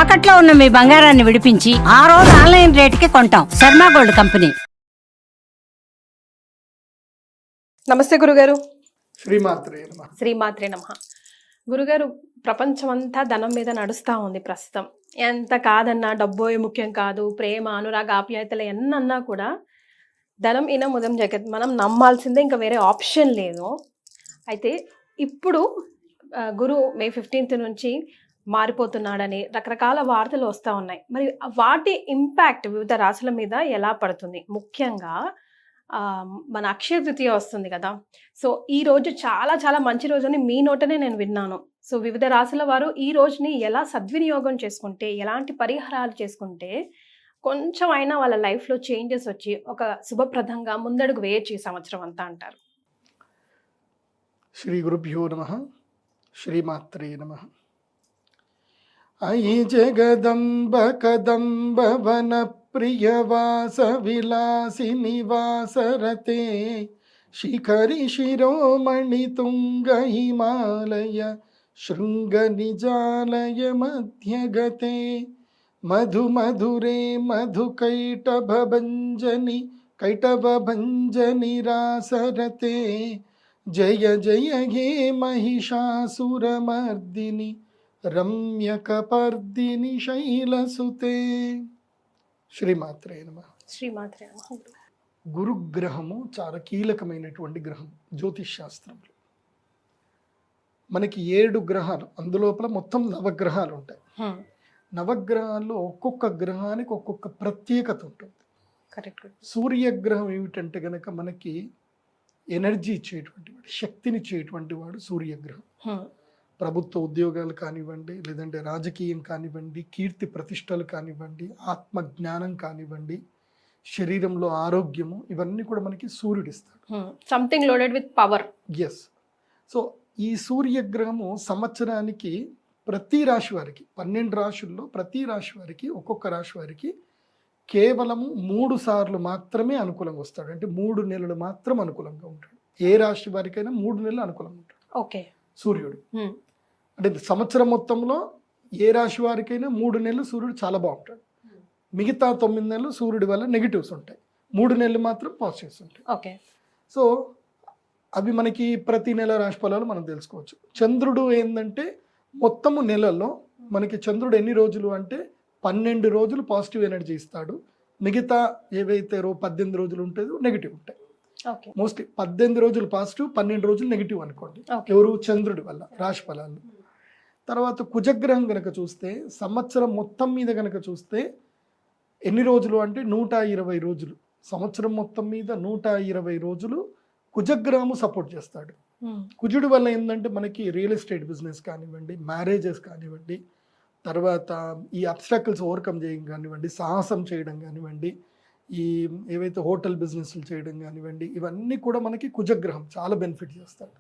తాకట్లో ఉన్న మీ బంగారాన్ని విడిపించి ఆ రోజు ఆన్లైన్ రేటుకి కొంటాం. Sharma gold company. నమస్తే గురుగారు. శ్రీమాత్రే నమః. గురుగారు, ప్రపంచమంతా ధనం మీద నడుస్తూ ఉంది ప్రస్తుతం. ఎంత కాదన్నా డబ్బు ముఖ్యం కాదు, ప్రేమ అనురాగ ఆప్యాయతలు ఎన్నన్నా కూడా ధనం ఈయన ముదం జగత్, మనం నమ్మాల్సిందే, ఇంకా వేరే ఆప్షన్ లేదు. అయితే ఇప్పుడు గురు మే 15th నుంచి మారిపోతున్నాడని రకరకాల వార్తలు వస్తూ ఉన్నాయి. మరి వాటి ఇంపాక్ట్ వివిధ రాశుల మీద ఎలా పడుతుంది? ముఖ్యంగా మన అక్షయ తృతీయ వస్తుంది కదా. సో ఈ రోజు చాలా చాలా మంచి రోజు అని మీ నోటనే నేను విన్నాను. సో వివిధ రాశుల వారు ఈ రోజుని ఎలా సద్వినియోగం చేసుకుంటే, ఎలాంటి పరిహారాలు చేసుకుంటే కొంచెం అయినా వాళ్ళ లైఫ్లో చేంజెస్ వచ్చి ఒక శుభప్రదంగా ముందడుగు వేయచ్చు ఈ సంవత్సరం అంతా అంటారు? శ్రీ గురుభ్యో నమః. శ్రీమాత్రే నమః. అయి జగదంబ కదంబ వన ప్రియవాస విలాసిని వాసరతే శిఖరి శిరోమణి తుంగ హిమాలయ శృంగ నిజాలయ మధ్యగతే మధు మధురే మధు కైటభ భంజని రాసరతే జయ జయ హే మహిషాసురమర్దిని రమ్యకపర్దిని శైలసుతే. శ్రీమాత్రే నమః. శ్రీమాత్రే నమః. గురుగ్రహము చాలా కీలకమైనటువంటి గ్రహం జ్యోతిష్ శాస్త్రంలో. మనకి 7 గ్రహాలు, అందులోపల మొత్తం 9 గ్రహాలు ఉంటాయి. 9 గ్రహాల్లో ఒక్కొక్క గ్రహానికి ఒక్కొక్క ప్రత్యేకత ఉంటుంది. కరెక్ట్. సూర్యగ్రహం ఏమిటంటే గనక మనకి ఎనర్జీ ఇచ్చేటువంటి వాడు, శక్తినిచ్చేటువంటి వాడు సూర్యగ్రహం. ప్రభుత్వ ఉద్యోగాలు కానివ్వండి, లేదంటే రాజకీయం కానివ్వండి, కీర్తి ప్రతిష్టలు కానివ్వండి, ఆత్మజ్ఞానం కానివ్వండి, శరీరంలో ఆరోగ్యము, ఇవన్నీ కూడా మనకి సూర్యుడు ఇస్తాడు. Something loaded with power. Yes. So ఈ సూర్యగ్రహము సంవత్సరానికి ప్రతి రాశి వారికి, 12 రాశుల్లో ప్రతి రాశి వారికి, ఒక్కొక్క రాశి వారికి కేవలము 3 సార్లు మాత్రమే అనుకూలంగా వస్తాడు. అంటే 3 నెలలు మాత్రం అనుకూలంగా ఉంటాడు. ఏ రాశి వారికైనా 3 నెలలు అనుకూలంగా ఉంటాడు ఓకే సూర్యుడు. అంటే సంవత్సరం మొత్తంలో ఏ రాశి వారికైనా 3 నెలలు సూర్యుడు చాలా బాగుంటాడు. మిగతా 9 నెలలు సూర్యుడి వల్ల నెగిటివ్స్ ఉంటాయి, 3 నెలలు మాత్రం పాజిటివ్స్ ఉంటాయి. ఓకే. సో అవి మనకి ప్రతి నెల రాశి ఫలాలు మనం తెలుసుకోవచ్చు. చంద్రుడు ఏంటంటే మొత్తము నెలలో మనకి చంద్రుడు ఎన్ని రోజులు అంటే 12 రోజులు పాజిటివ్ ఎనర్జీ ఇస్తాడు. మిగతా ఏవైతే 18 రోజులు ఉంటుందో నెగిటివ్ ఉంటాయి. మోస్ట్లీ 18 రోజులు పాజిటివ్, 12 రోజులు నెగిటివ్ అనుకోండి. ఎవరు? చంద్రుడి వల్ల రాశి ఫలాలు. తర్వాత కుజగ్రహం కనుక చూస్తే సంవత్సరం మొత్తం మీద కనుక చూస్తే ఎన్ని రోజులు అంటే 120 రోజులు. సంవత్సరం మొత్తం మీద 120 రోజులు కుజగ్రహము సపోర్ట్ చేస్తాడు. కుజుడి వల్ల ఏంటంటే మనకి రియల్ ఎస్టేట్ బిజినెస్ కానివ్వండి, మ్యారేజెస్ కానివ్వండి, తర్వాత ఈ అబ్స్ట్రాకిల్స్ ఓవర్కమ్ చేయడం కానివ్వండి, సాహసం చేయడం కానివ్వండి, ఈ ఏవైతే హోటల్ బిజినెస్లు చేయడం కానివ్వండి, ఇవన్నీ కూడా మనకి కుజగ్రహం చాలా బెనిఫిట్ చేస్తాడు.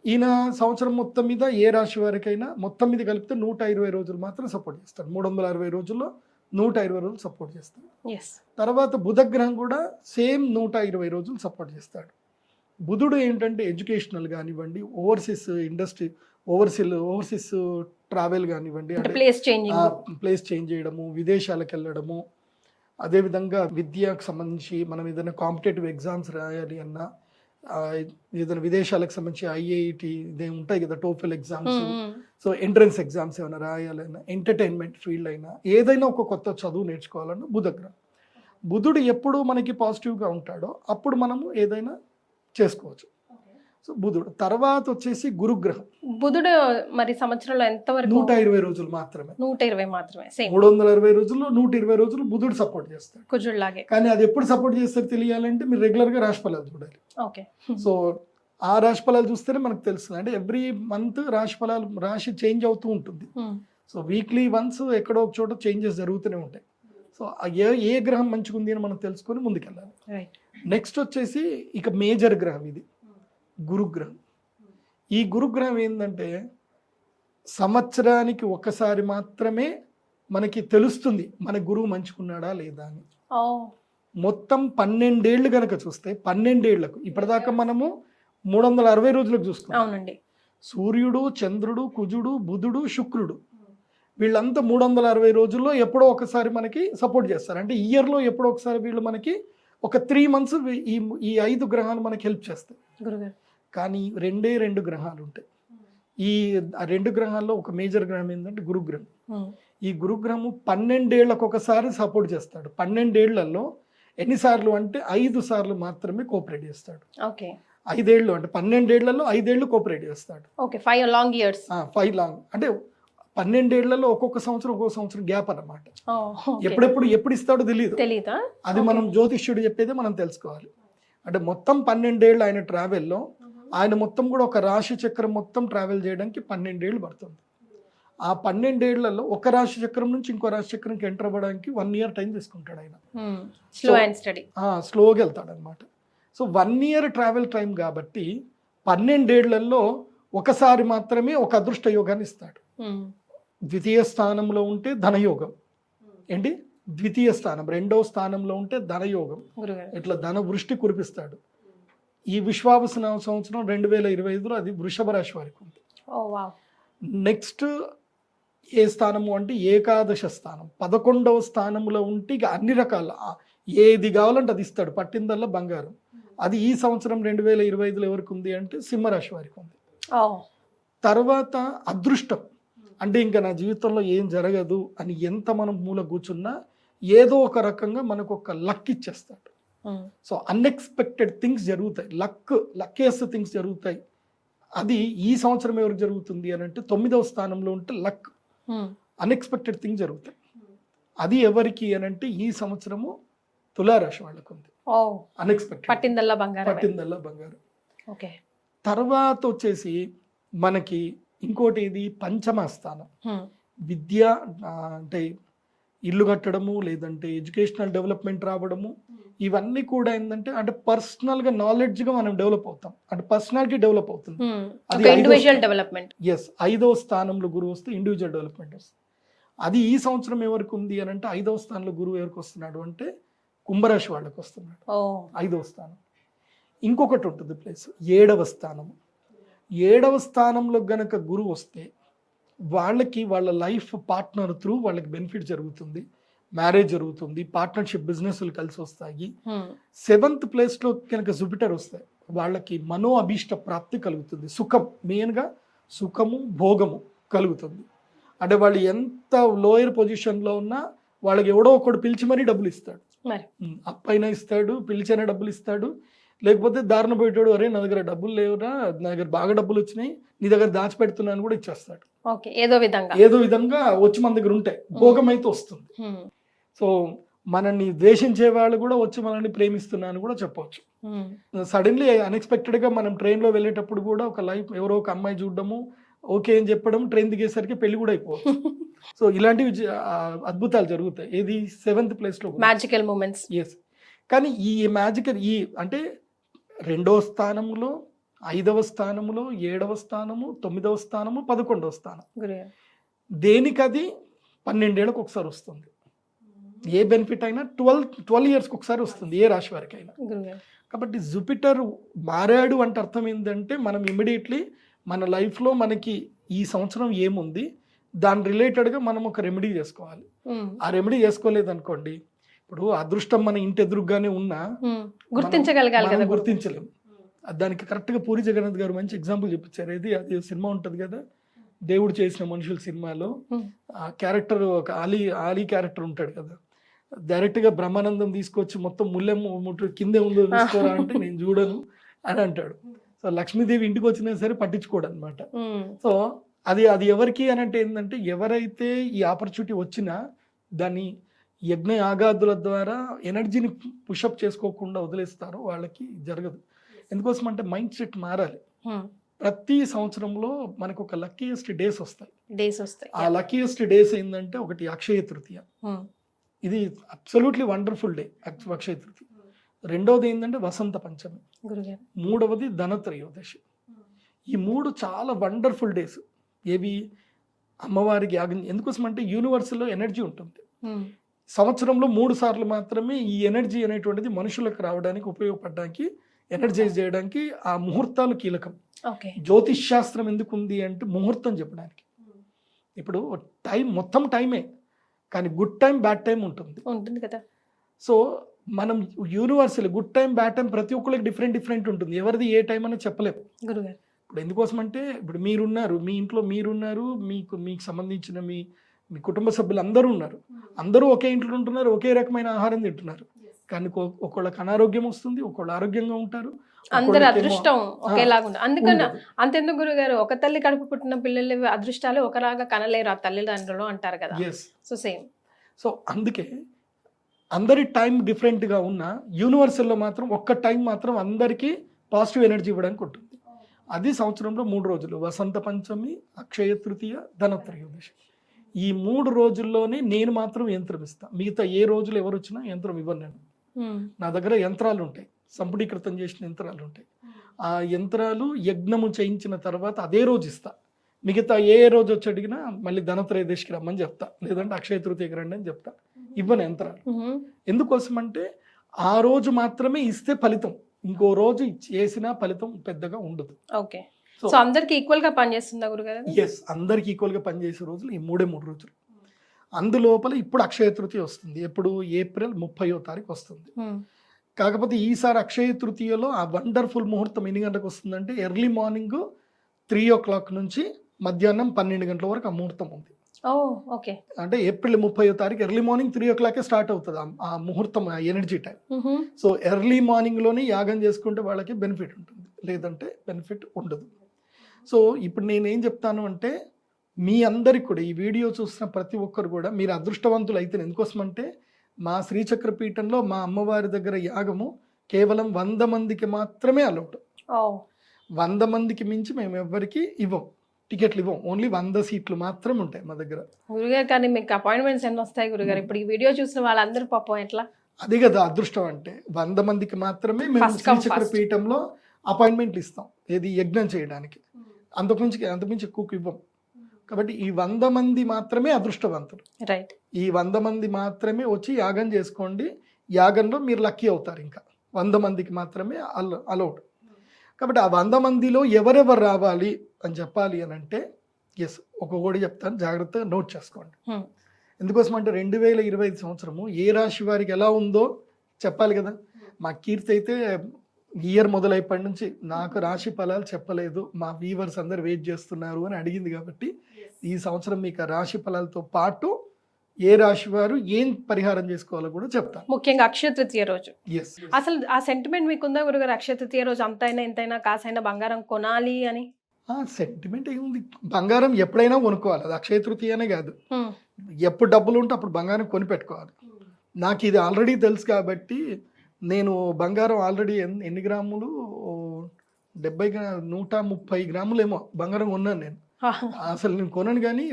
ఈయన సంవత్సరం మొత్తం మీద ఏ రాశి వారికైనా మొత్తం మీద కలిపితే 120 రోజులు మాత్రం సపోర్ట్ చేస్తాడు. 360 రోజుల్లో 120 రోజులు సపోర్ట్ చేస్తాడు. తర్వాత బుధగ్రహం కూడా సేమ్ 120 రోజులు సపోర్ట్ చేస్తాడు. బుధుడు ఏంటంటే ఎడ్యుకేషనల్ కానివ్వండి, ఓవర్సీస్ ఇండస్ట్రీ, ఓవర్సీస్ ట్రావెల్ కానివ్వండి, ప్లేస్ చేంజ్ చేయడము, విదేశాలకు వెళ్ళడము, అదేవిధంగా విద్యకు సంబంధించి మనం ఏదైనా కాంపిటేటివ్ ఎగ్జామ్స్ రాయాలి అన్నా, ఏదైనా విదేశాలకు సంబంధించి ఐఐటి ఇదే ఉంటాయి కదా, TOEFL exams, so entrance exams ఏమైనా రాయాలన్నా, ఎంటర్టైన్మెంట్ ఫీల్డ్ అయినా, ఏదైనా ఒక కొత్త చదువు నేర్చుకోవాలన్నా బుధగ్రహం. బుధుడు ఎప్పుడు మనకి పాజిటివ్గా ఉంటాడో అప్పుడు మనము ఏదైనా చేసుకోవచ్చు. సో బుధుడు. తర్వాత వచ్చేసి గురుగ్రహం. బుధుడు మరి సంవత్సరంలో ఎంతవరకు? 120 రోజులు మాత్రమే. 120 మాత్రమే. 360 రోజుల్లో 120 రోజులు బుధుడు సపోర్ట్ చేస్తాడు కుజుడిలాగే. కానీ అది ఎప్పుడు సపోర్ట్ చేస్తారో తెలియాలంటే మీరు రెగ్యులర్గా రాశి ఫలాలు చూడాలి. ఓకే. సో ఆ రాశి ఫలాలు చూస్తేనే మనకు తెలుస్తుంది. అంటే ఎవ్రీ మంత్ రాశి ఫలాలు, రాశి చేంజ్ అవుతూ ఉంటుంది. సో వీక్లీ వన్స్ ఎక్కడో ఒక చోట చేంజెస్ జరుగుతూనే ఉంటాయి. సో ఏ గ్రహం మంచిగా ఉంది అని మనం తెలుసుకొని ముందుకెళ్ళాలి. నెక్స్ట్ వచ్చేసి ఇక మేజర్ గ్రహం ఇది గురుగ్రహం. ఈ గురుగ్రహం ఏంటంటే సంవత్సరానికి ఒకసారి మాత్రమే మనకి తెలుస్తుంది మన గురువు మంచుకున్నాడా లేదా అని. మొత్తం 12 ఏళ్ళు కనుక చూస్తే 12 ఏళ్లకు ఇప్పటిదాకా మనము 360 రోజులకు చూసుకున్నాం. అవునండి. సూర్యుడు, చంద్రుడు, కుజుడు, బుధుడు, శుక్రుడు వీళ్ళంతా 360 రోజుల్లో ఎప్పుడో ఒకసారి మనకి సపోర్ట్ చేస్తారు. అంటే ఇయర్లో ఎప్పుడో ఒకసారి వీళ్ళు మనకి ఒక 3 మంత్స్ ఈ 5 గ్రహాలు మనకి హెల్ప్ చేస్తాయి. గురుగారు. కానీ 2 గ్రహాలు ఉంటాయి. ఈ 2 గ్రహాల్లో ఒక మేజర్ గ్రహం ఏంటంటే గురుగ్రహం. ఈ గురుగ్రహము 12 ఏళ్లకు ఒకసారి సపోర్ట్ చేస్తాడు. 12 ఏళ్లలో ఎన్నిసార్లు అంటే 5 సార్లు మాత్రమే కోఆపరేట్ చేస్తాడు. ఓకే. 5 ఏళ్ళు అంటే 12 ఏళ్లలో 5 ఏళ్ళు కోఆపరేట్ చేస్తాడు. Okay, 5 long years. 5 లాంగ్ అంటే 12 ఏళ్లలో ఒక్కొక్క సంవత్సరం గ్యాప్ అన్నమాట. ఎప్పుడు ఇస్తాడో తెలియదా, అది మనం జ్యోతిష్యుడు చెప్పేదే మనం తెలుసుకోవాలి. అంటే మొత్తం 12 ఏళ్ళు ఆయన ట్రావెల్లో ఆయన మొత్తం కూడా ఒక రాశి చక్రం మొత్తం ట్రావెల్ చేయడానికి 12 ఏళ్ళు పడుతుంది. ఆ 12 ఏళ్లలో ఒక రాశి చక్రం నుంచి ఇంకో రాశి చక్రంకి ఎంటర్ అవ్వడానికి 1 ఇయర్ టైం తీసుకుంటాడు ఆయన. స్లో అండ్ స్టడీ, స్లోగా వెళ్తాడు అనమాట. సో 1 ఇయర్ ట్రావెల్ టైం కాబట్టి 12 ఏళ్లలో ఒకసారి మాత్రమే ఒక అదృష్ట యోగాన్ని ఇస్తాడు. ద్వితీయ స్థానంలో ఉంటే ధనయోగం ఏంటి, ద్వితీయ స్థానం 2వ స్థానంలో ఉంటే ధనయోగం, ఇట్లా ధన వృష్టి కురిపిస్తాడు. ఈ విశ్వావసు సంవత్సరం 2025లో అది వృషభ రాశి వారికి ఉంది. నెక్స్ట్ ఏ స్థానము అంటే ఏకాదశ స్థానం 11వ స్థానంలో ఉంటే ఇక అన్ని రకాల ఏది కావాలంటే అది ఇస్తాడు, పట్టిందల్లా బంగారం. అది ఈ సంవత్సరం 2025లో ఎవరికి ఉంది అంటే సింహరాశి వారికి ఉంది. తర్వాత అదృష్టం అంటే ఇంకా నా జీవితంలో ఏం జరగదు అని ఎంత మనం మూల కూర్చున్నా ఏదో ఒక రకంగా మనకు ఒక లక్ ఇచ్చేస్తాడు. సో అన్ఎక్స్పెక్టెడ్ థింగ్స్ జరుగుతాయి, లక్కియస్ట్ థింగ్స్ జరుగుతాయి. అది ఈ సంవత్సరం ఎవరికి జరుగుతుంది అని అంటే 9వ స్థానంలో ఉంటే లక్, అన్ఎక్స్పెక్టెడ్ థింగ్స్ జరుగుతాయి. అది ఎవరికి అని అంటే ఈ సంవత్సరము తులారాశి వాళ్ళకు ఉంది. అన్ఎక్స్పెక్టెడ్ పట్టిందల్లా బంగారం. తర్వాత వచ్చేసి మనకి ఇంకోటి ఇది పంచమ స్థానం, విద్య అంటే ఇల్లు కట్టడము లేదంటే ఎడ్యుకేషనల్ డెవలప్మెంట్ రావడము, ఇవన్నీ కూడా ఏంటంటే అంటే పర్సనల్ గా నాలెడ్జ్ గా మనం డెవలప్ అవుతాం, అంటే పర్సనాలిటీ డెవలప్ అవుతుంది. అది ఇండివిజువల్ డెవలప్మెంట్. 5వ స్థానంలో గురువు వస్తే ఇండివిజువల్ డెవలప్మెంట్ వస్తుంది. అది ఈ సంవత్సరం ఎవరికి ఉంది అని అంటే 5వ స్థానంలో గురువు ఎవరికి వస్తున్నాడు అంటే కుంభరాశి వాళ్ళకి వస్తున్నాడు 5వ స్థానం. ఇంకొకటి ఉంటుంది ప్లేస్ 7వ స్థానం. 7వ స్థానంలో గనక గురువు వస్తే వాళ్ళకి వాళ్ళ లైఫ్ పార్ట్నర్ త్రూ వాళ్ళకి బెనిఫిట్ జరుగుతుంది, మ్యారేజ్ జరుగుతుంది, పార్ట్నర్షిప్ బిజినెస్లు కలిసి వస్తాయి. 7th ప్లేస్లో కనుక జూపిటర్ వస్తాయి వాళ్ళకి మనో అభీష్ట ప్రాప్తి కలుగుతుంది, సుఖం, మెయిన్గా సుఖము భోగము కలుగుతుంది. అంటే వాళ్ళు ఎంత లోయర్ పొజిషన్లో ఉన్నా వాళ్ళకి ఎవడో ఒకడు పిలిచి మరీ డబ్బులు ఇస్తాడు, అప్పైనా ఇస్తాడు, పిలిచైనా డబ్బులు ఇస్తాడు. లేకపోతే దారిన పోయేటాడు, అరే నా దగ్గర డబ్బులు లేవురా, నా దగ్గర బాగా డబ్బులు వచ్చినాయి, నీ దగ్గర దాచిపెడుతున్నాను కూడా ఇచ్చేస్తాడు. ఏదో విధంగా వచ్చి మన దగ్గర ఉంటాయి, భోగం అయితే వస్తుంది. సో మనల్ని ద్వేషించే వాళ్ళు కూడా వచ్చి మనల్ని ప్రేమిస్తున్నాను కూడా చెప్పవచ్చు. సడన్లీ అన్ఎక్స్పెక్టెడ్ గా మనం ట్రైన్లో వెళ్ళేటప్పుడు కూడా ఒక లైఫ్ ఎవరో ఒక అమ్మాయి చూడడము, ఓకే అని చెప్పడం, ట్రైన్ దిగేసరికి పెళ్లి కూడా అయిపోవచ్చు. సో ఇలాంటివి అద్భుతాలు జరుగుతాయి. ఇది 7th ప్లేస్లో మ్యాజికల్ మూమెంట్స్. కానీ ఈ మ్యాజికల్ అంటే 2వ స్థానములో, 5వ స్థానములో, 7వ స్థానము, 9వ స్థానము, 11వ స్థానం, దేనికి అది 12 ఏళ్ళకి ఒకసారి వస్తుంది. ఏ బెనిఫిట్ అయినా 12 ఇయర్స్కి ఒకసారి వస్తుంది ఏ రాశి వారికి అయినా. కాబట్టి జూపిటర్ మారాడు అంటే అర్థం ఏంటంటే మనం ఇమ్మీడియట్లీ మన లైఫ్లో మనకి ఈ సంవత్సరం ఏముంది దాని రిలేటెడ్గా మనం ఒక రెమెడీ చేసుకోవాలి. ఆ రెమెడీ చేసుకోలేదనుకోండి, ఇప్పుడు అదృష్టం మన ఇంటి ఎదురుగానే ఉన్నా గుర్తించలేము. దానికి కరెక్ట్గా పూరి జగన్నాథ్ గారు మంచి ఎగ్జాంపుల్ చూపించారు. అది సినిమా ఉంటుంది కదా, దేవుడు చేసిన మనుషుల సినిమాలో ఆ క్యారెక్టర్ ఒక ఆలీ క్యారెక్టర్ ఉంటాడు కదా, డైరెక్ట్గా బ్రహ్మానందం తీసుకొచ్చి మొత్తం ముల్లెమ్మ కిందే ఉందో చూసుకోరా అంటే నేను చూడను అని అంటాడు. సో లక్ష్మీదేవి ఇంటికి వచ్చినా సరే పట్టించుకోడు అనమాట. సో అది ఎవరికి అని అంటే ఏంటంటే ఎవరైతే ఈ ఆపర్చునిటీ వచ్చినా దాన్ని యజ్ఞ యాగాదుల ద్వారా ఎనర్జీని పుషప్ చేసుకోకుండా వదిలేస్తారో వాళ్ళకి జరగదు. ఎందుకోసం అంటే మైండ్ సెట్ మారాలి. ప్రతి సంవత్సరంలో మనకు ఒక లక్కీయెస్ట్ డేస్ వస్తాయి. ఆ లక్కీయెస్ట్ డేస్ ఏంటంటే ఒకటి అక్షయ తృతీయ, ఇది absolutely wonderful day Akshaya Tritiya. 2వది ఏంటంటే వసంత పంచమి, 3వది ధనత్రయోదశి. ఈ 3 చాలా వండర్ఫుల్ డేస్. ఏవి అమ్మవారికి యాగం. ఎందుకోసం అంటే యూనివర్స్లో ఎనర్జీ ఉంటుంది. సంవత్సరంలో 3 సార్లు మాత్రమే ఈ ఎనర్జీ అనేటువంటిది మనుషులకు రావడానికి, ఉపయోగపడడానికి, ఎనర్జైజ్ చేయడానికి ఆ ముహూర్తాలు కీలకం. జ్యోతిష్ శాస్త్రం ఎందుకు ఉంది అంటే ముహూర్తం చెప్పడానికి. ఇప్పుడు టైం మొత్తం టైమే, కానీ గుడ్ టైం బ్యాడ్ టైం ఉంటుంది. ఉంటుంది కదా. సో మనం universal good time bad time ప్రతి ఒక్కరికి డిఫరెంట్ ఉంటుంది. ఎవరిది ఏ టైం అని చెప్పలేము. గురుగారు ఇప్పుడు ఎందుకోసం అంటే ఇప్పుడు మీరున్నారు, మీ ఇంట్లో మీరున్నారు, మీకు సంబంధించిన మీ కుటుంబ సభ్యులు అందరూ ఉన్నారు, అందరూ ఒకే ఇంట్లో ఉంటున్నారు, ఒకే రకమైన ఆహారం తింటున్నారు, కానీ ఒకళ్ళకి అనారోగ్యం వస్తుంది, ఒకళ్ళు ఆరోగ్యంగా ఉంటారు, అందరి అదృష్టం ఒకేలాగా ఉంటుంది. అందుకని అంతెందుకు గురుగారు, ఒక తల్లి కడుపు పుట్టిన పిల్లల అదృష్టాలు ఒకలాగా కనలేరు ఆ తల్లిదండ్రులు అంటారు కదా. So same. సో అందుకే అందరి టైం డిఫరెంట్గా ఉన్న యూనివర్సల్లో మాత్రం ఒక్క టైం మాత్రం అందరికీ పాజిటివ్ ఎనర్జీ ఇవ్వడానికి ఉంటుంది. అది సంవత్సరంలో 3 రోజులు, వసంత పంచమి, అక్షయ తృతీయ, ధనత్రయోదశి. ఈ 3 రోజుల్లోనే నేను మాత్రం యంత్రం ఇస్తాను. మిగతా ఏ రోజులు ఎవరు వచ్చినా యంత్రం ఇవ్వను నేను. నా దగ్గర యంత్రాలు ఉంటాయి, సంపుటీకృతం చేసిన యంత్రాలు ఉంటాయి. ఆ యంత్రాలు యజ్ఞము చేయించిన తర్వాత అదే రోజు ఇస్తా. మిగతా ఏ రోజు వచ్చి అడిగినా మళ్ళీ ధనత్రయోదశికి రమ్మని చెప్తా, లేదంటే అక్షయ తృతీయకి రండి అని చెప్తా. ఇవ్వను యంత్రాలు. ఎందుకోసం అంటే ఆ రోజు మాత్రమే ఇస్తే ఫలితం, ఇంకో రోజు చేసిన ఫలితం పెద్దగా ఉండదు. ఓకే. సో అందరికి ఈక్వల్ గా పనిచేస్తుందా గురుగారు? ఎస్, అందరికి ఈక్వల్ గా పనిచేసే రోజులు ఈ 3 రోజులు. అందులోపల ఇప్పుడు అక్షయ తృతీయ వస్తుంది. ఎప్పుడు? ఏప్రిల్ 30వ తారీఖు వస్తుంది. కాకపోతే ఈసారి అక్షయ తృతీయలో ఆ వండర్ఫుల్ ముహూర్తం ఎన్ని గంటలకు వస్తుందంటే ఎర్లీ మార్నింగ్ 3 o'clock నుంచి మధ్యాహ్నం 12 గంటల వరకు ఆ ముహూర్తం ఉంది. ఓకే. అంటే ఏప్రిల్ 30వ తారీఖు ఎర్లీ మార్నింగ్ 3 o'clock స్టార్ట్ అవుతుంది ఆ ముహూర్తం, ఆ energy time. So early morning లోనే యాగం చేసుకుంటే వాళ్ళకి బెనిఫిట్ ఉంటుంది, లేదంటే బెనిఫిట్ ఉండదు. సో ఇప్పుడు నేనేం చెప్తాను అంటే మీ అందరికి కూడా, ఈ వీడియో చూస్తున్న ప్రతి ఒక్కరు కూడా మీరు అదృష్టవంతులు అయితే. ఎందుకోసం అంటే మా శ్రీచక్ర పీఠంలో మా అమ్మవారి దగ్గర యాగము కేవలం 100 మందికి మాత్రమే అలౌడ్. 100 మందికి మించి మేము ఎవ్వరికి ఇవ్వం, టికెట్లు ఇవ్వం. ఓన్లీ 100 సీట్లు మాత్రం ఉంటాయి మా దగ్గర. గురుగారు కానీ మీకు అపాయింట్మెంట్స్ ఎన్ని వస్తాయి గురుగారు? ఇప్పుడు ఈ వీడియో చూసిన వాళ్ళందరూ పాపం ఎట్లా? అదే కదా అదృష్టం అంటే, 100 మందికి మాత్రమే మేము శ్రీచక్ర పీఠంలో అపాయింట్మెంట్లు ఇస్తాం, ఏది యజ్ఞం చేయడానికి. అంతకుమించి ఎక్కువకు ఇవ్వం. కాబట్టి ఈ 100 మంది మాత్రమే అదృష్టవంతులు. రైట్. ఈ 100 మంది మాత్రమే వచ్చి యాగం చేసుకోండి. యాగంలో మీరు లక్కీ అవుతారు. ఇంకా 100 మందికి మాత్రమే అలౌడ్. కాబట్టి ఆ 100 మందిలో ఎవరెవరు రావాలి అని చెప్పాలి అని అంటే, ఎస్, ఒక్కొక్కటి చెప్తాను, జాగ్రత్తగా నోట్ చేసుకోండి. ఎందుకోసం అంటే 2025 సంవత్సరము ఏ రాశి వారికి ఎలా ఉందో చెప్పాలి కదా. మా కీర్తి అయితే ఇయర్ మొదలైప్పటి నుంచి నాకు రాశి ఫలాలు చెప్పలేదు, మా వీవర్స్ అందరు వెయిట్ చేస్తున్నారు అని అడిగింది. కాబట్టి ఈ సంవత్సరం మీకు ఆ రాశి ఫలాలతో పాటు ఏ రాశి వారు ఏం పరిహారం చేసుకోవాలో కూడా చెప్తాను, ముఖ్యంగా అక్షయ తృతీయ రోజు. అసలు ఆ సెంటిమెంట్ మీకుందా గురుగారు? అక్షయ తృతీయ రోజు అంతైనా ఇంతైనా కాసైనా బంగారం కొనాలి అని సెంటిమెంట్ ఏముంది, బంగారం ఎప్పుడైనా కొనుక్కోవాలి. అది అక్షయ తృతీయనే కాదు, ఎప్పుడు డబ్బులు ఉంటే అప్పుడు బంగారం కొని పెట్టుకోవాలి. నాకు ఇది ఆల్రెడీ తెలుసు కాబట్టి నేను బంగారం ఆల్రెడీ ఎన్ని గ్రాములు, 130 గ్రాములు ఏమో బంగారం కొన్నాను నేను. అసలు నేను కొనను కానీ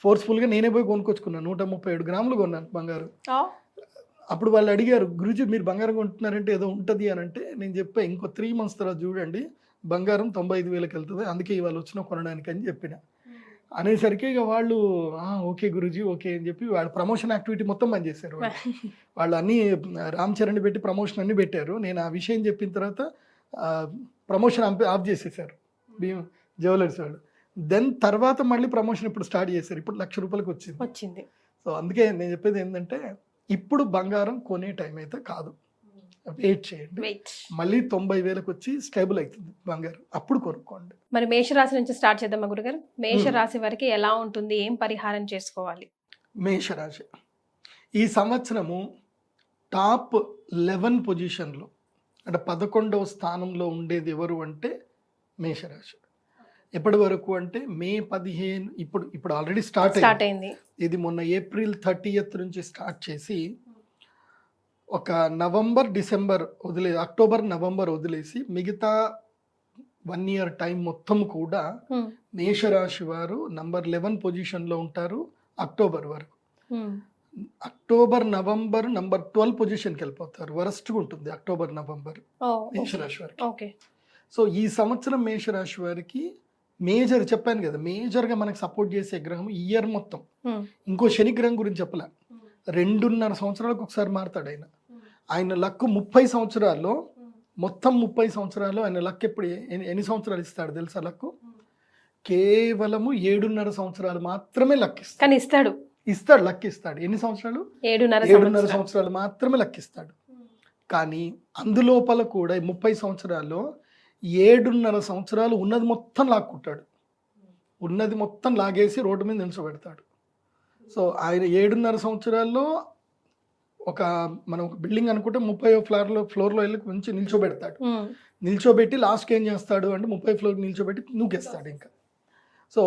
ఫోర్స్ఫుల్గా నేనే పోయి కొనుక్కొచ్చుకున్నాను. 137 గ్రాములు కొన్నాను బంగారం. అప్పుడు వాళ్ళు అడిగారు, గురుజీ మీరు బంగారం కొంటున్నారంటే ఏదో ఉంటుంది అని అంటే, నేను చెప్పా ఇంకో 3 months తర్వాత చూడండి బంగారం 95,000కి వెళ్తుంది, అందుకే ఇవాళ వచ్చిన కొనడానికి అని చెప్పిన. అనేసరికి ఇక వాళ్ళు ఓకే గురుజీ ఓకే అని చెప్పి వాళ్ళు ప్రమోషన్ యాక్టివిటీ మొత్తం బంద్ చేశారు. వాళ్ళు అన్నీ రామ్ చరణ్ పెట్టి ప్రమోషన్ అన్ని పెట్టారు. నేను ఆ విషయం చెప్పిన తర్వాత ప్రమోషన్ ఆఫ్ చేసేసారు జ్యువెలర్స్ వాళ్ళు. దెన్ తర్వాత మళ్ళీ ప్రమోషన్ ఇప్పుడు స్టార్ట్ చేశారు. ఇప్పుడు ₹1,00,000 వచ్చింది. సో అందుకే నేను చెప్పేది ఏంటంటే, ఇప్పుడు బంగారం కొనే టైం అయితే కాదు, వెయిట్ చేయండి. మళ్ళీ 90,000కి వచ్చి స్టేబుల్ అవుతుంది బంగారం, అప్పుడు కొనుక్కోండి. మరి మేషరాశి నుంచి స్టార్ట్ చేద్దామా గురుగారు? మేషరాశి వారికి ఎలా ఉంటుంది, ఏం పరిహారం చేసుకోవాలి? మేషరాశి ఈ సంవత్సరము టాప్ 11 పొజిషన్లో, అంటే 11వ స్థానంలో ఉండేది ఎవరు అంటే మేషరాశి. ఎప్పటి వరకు అంటే మే 15, ఇప్పుడు ఆల్రెడీ స్టార్ట్ అయింది. ఇది మొన్న ఏప్రిల్ 30th నుంచి స్టార్ట్ చేసి ఒక నవంబర్ డిసెంబర్ అక్టోబర్ నవంబర్ వదిలేసి మిగతా 1 year టైం మొత్తం కూడా మేషరాశి వారు నంబర్ 11 పొజిషన్లో ఉంటారు అక్టోబర్ వరకు. అక్టోబర్ నవంబర్ నంబర్ 12 పొజిషన్కి వెళ్ళిపోతారు. వరస్ట్గా ఉంటుంది అక్టోబర్ నవంబర్ మేషరాశి వారికి. సో ఈ సంవత్సరం మేషరాశి వారికి మేజర్ చెప్పాను కదా, మేజర్గా మనకు సపోర్ట్ చేసే గ్రహం ఇయర్ మొత్తం. ఇంకో శని గ్రహం గురించి చెప్పలే, 2.5 సంవత్సరాలకు ఒకసారి మారుతాడు ఆయన. ఆయన లక్ 30 సంవత్సరాల్లో, మొత్తం 30 సంవత్సరాల్లో ఆయన లక్ ఎప్పుడు ఎన్ని సంవత్సరాలు ఇస్తాడు తెలుసా? లక్ కేవలము 7.5 సంవత్సరాలు మాత్రమే లక్కిస్తాడు. కానీ ఇస్తాడు లక్కిస్తాడు. ఎన్ని సంవత్సరాలు? 7.5 7.5 సంవత్సరాలు మాత్రమే లక్కిస్తాడు. కానీ అందులోపల కూడా 30 సంవత్సరాల్లో 7.5 సంవత్సరాలు ఉన్నది మొత్తం లాక్కుంటాడు. ఉన్నది మొత్తం లాగేసి రోడ్డు మీద నిల్చోబెడతాడు. సో ఆయన 7.5 సంవత్సరాల్లో మనం ఒక బిల్డింగ్ అనుకుంటే 30వ ఫ్లోర్లో వెళ్ళి కొంచెం నిల్చోబెడతాడు. నిల్చోబెట్టి లాస్ట్కి ఏం చేస్తాడు అంటే 30 ఫ్లోర్ నిల్చోబెట్టి నూకేస్తాడు. ఇంకా సో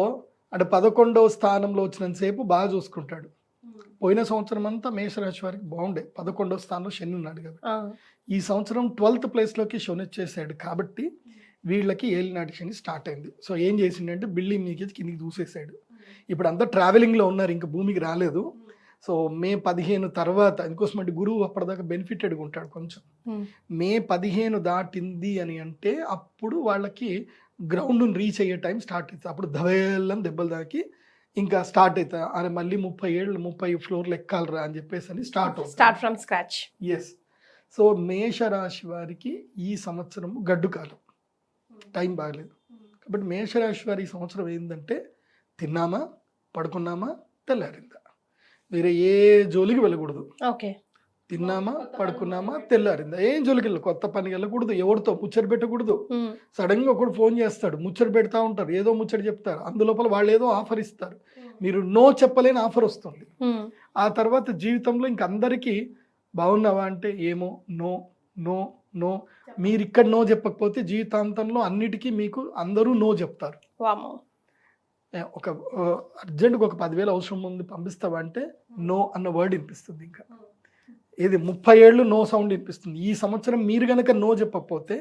అంటే 11వ స్థానంలో వచ్చినంతసేపు బాగా చూసుకుంటాడు. పోయిన సంవత్సరం అంతా మేషరాశి వారికి బాగుండే, 11వ స్థానంలో శని ఉన్నాడు కాబట్టి. ఈ సంవత్సరం 12th ప్లేస్లోకి శని వచ్చేసాడు కాబట్టి వీళ్ళకి ఏలినాటి శని స్టార్ట్ అయింది. సో ఏం చేసిండంటే బిల్డింగ్ మీకేసి కిందికి దూసేసాడు. ఇప్పుడు అంతా ట్రావెలింగ్లో ఉన్నారు, ఇంకా భూమికి రాలేదు. సో మే 15 తర్వాత, ఎందుకోసం అంటే గురువు అప్పటిదాకా బెనిఫిటెడ్గా ఉంటాడు కొంచెం. మే 15 దాటింది అని అంటే అప్పుడు వాళ్ళకి గ్రౌండ్ని రీచ్ అయ్యే టైం స్టార్ట్ అవుతుంది. అప్పుడు దవేళ్ళని దెబ్బలు దాకి ఇంకా స్టార్ట్ అవుతుంది. అని మళ్ళీ 30 ఫ్లోర్లు ఎక్కాలరా అని చెప్పేసి అని start from scratch. Yes. So మేషరాశి వారికి ఈ సంవత్సరం గడ్డు కాలం, టైం బాగలేదు. కాబట్టి మేషరాశి వారి ఈ సంవత్సరం ఏంటంటే తిన్నామా, పడుకున్నామా, తెల్లారిందా, వేరే ఏ జోలికి వెళ్ళకూడదు. ఓకే, తిన్నామా, పడుకున్నామా, తెల్లారిందా, ఏం జోలికి వెళ్ళదు. కొత్త పని వెళ్ళకూడదు, ఎవరితో ముచ్చట పెట్టకూడదు. సడన్ గా ఒకడు ఫోన్ చేస్తాడు, ముచ్చట పెడతా ఉంటారు, ఏదో ముచ్చట చెప్తారు, అందులోపల వాళ్ళు ఏదో ఆఫర్ ఇస్తారు, మీరు నో చెప్పలేని ఆఫర్ వస్తుంది. ఆ తర్వాత జీవితంలో ఇంక అందరికీ బాగున్నావా అంటే ఏమో, నో నో నో. మీరు ఇక్కడ నో చెప్పకపోతే జీవితాంతంలో అన్నిటికీ మీకు అందరూ నో చెప్తారు. ఒక అర్జెంట్గా ఒక 10,000 అవసరం ఉంది పంపిస్తావా అంటే నో అన్న వర్డ్ వినిపిస్తుంది. ఇంకా ఇది 30 ఏళ్ళు నో సౌండ్ వినిపిస్తుంది. ఈ సంవత్సరం మీరు కనుక నో చెప్పకపోతే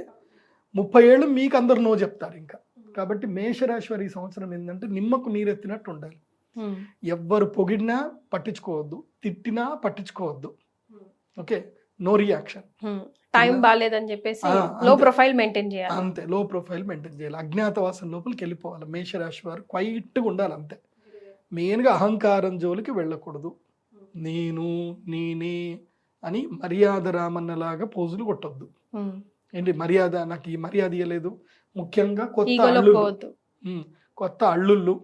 30 ఏళ్ళు మీకు అందరు నో చెప్తారు ఇంకా. కాబట్టి మేషరాశి వారి ఈ సంవత్సరం ఏంటంటే నిమ్మకు నీరెత్తినట్టు ఉండాలి. ఎవ్వరు పొగిడినా పట్టించుకోవద్దు, తిట్టినా పట్టించుకోవద్దు. Okay, no reaction. టైం బాగాలేదని చెప్పేసి లో ప్రొఫైల్ మెయింటైన్ చేయాలి. అంతే, లో ప్రొఫైల్ మెయింటైన్ చేయాలి. అజ్ఞాతవాసం లోపలికి వెళ్ళిపోవాలి. మేషరాశి వారు క్వైట్గా ఉండాలి అంతే. మెయిన్గా అహంకారం జోలికి వెళ్ళకూడదు. నేను నేనే అని మర్యాద రామన్నలాగా పోజులు కొట్టొద్దు. ఏంటి మర్యాద, నాకు ఈ మర్యాద ఇవ్వలేదు. ముఖ్యంగా కొత్త అల్లుళ్ళు,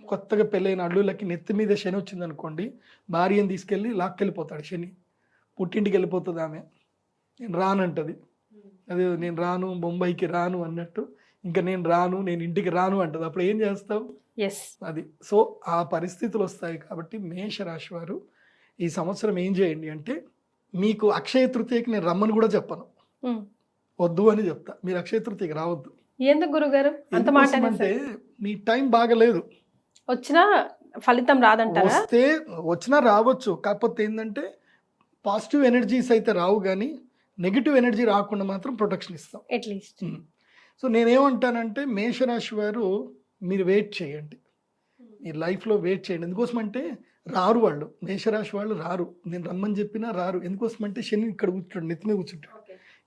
కొత్తగా పెళ్ళైన అల్లుళ్ళకి నెత్తి మీద శని వచ్చింది అనుకోండి, భార్యను తీసుకెళ్ళి లాక్కెళ్ళిపోతాడు శని. పుట్టింటికి వెళ్ళిపోతుంది ఆమె, నేను రానంటది. అదే నేను రాను, బొంబాయికి రాను అన్నట్టు, ఇంకా నేను రాను, నేను ఇంటికి రాను అంటది. అప్పుడు ఏం చేస్తావు? అది. సో ఆ పరిస్థితులు వస్తాయి. కాబట్టి మేషరాశి వారు ఈ సంవత్సరం ఏం చేయండి అంటే, మీకు అక్షయ తృతీయకి నేను రమ్మని కూడా చెప్పను, వద్దు అని చెప్తా. మీరు అక్షయ తృతీయకి రావద్దు. ఎందుకు గురుగారు అంత మాట? అంటే మీ టైం బాగలేదు, వచ్చినా ఫలితం రాదంటారా? వచ్చినా రావచ్చు, కాకపోతే ఏంటంటే పాజిటివ్ ఎనర్జీస్ అయితే రావు, కానీ నెగిటివ్ ఎనర్జీ రాకుండా మాత్రం ప్రొటెక్షన్ ఇస్తాం అట్లీస్ట్. సో నేనేమంటానంటే మేషరాశి వారు మీరు వెయిట్ చేయండి, మీ లైఫ్లో వెయిట్ చేయండి. ఎందుకోసం అంటే రారు వాళ్ళు, మేషరాశి వాళ్ళు రారు. నేను రమ్మని చెప్పినా రారు. ఎందుకోసం అంటే శని ఇక్కడ కూర్చుంటాడు, నెత్తి మీద కూర్చుంటాడు.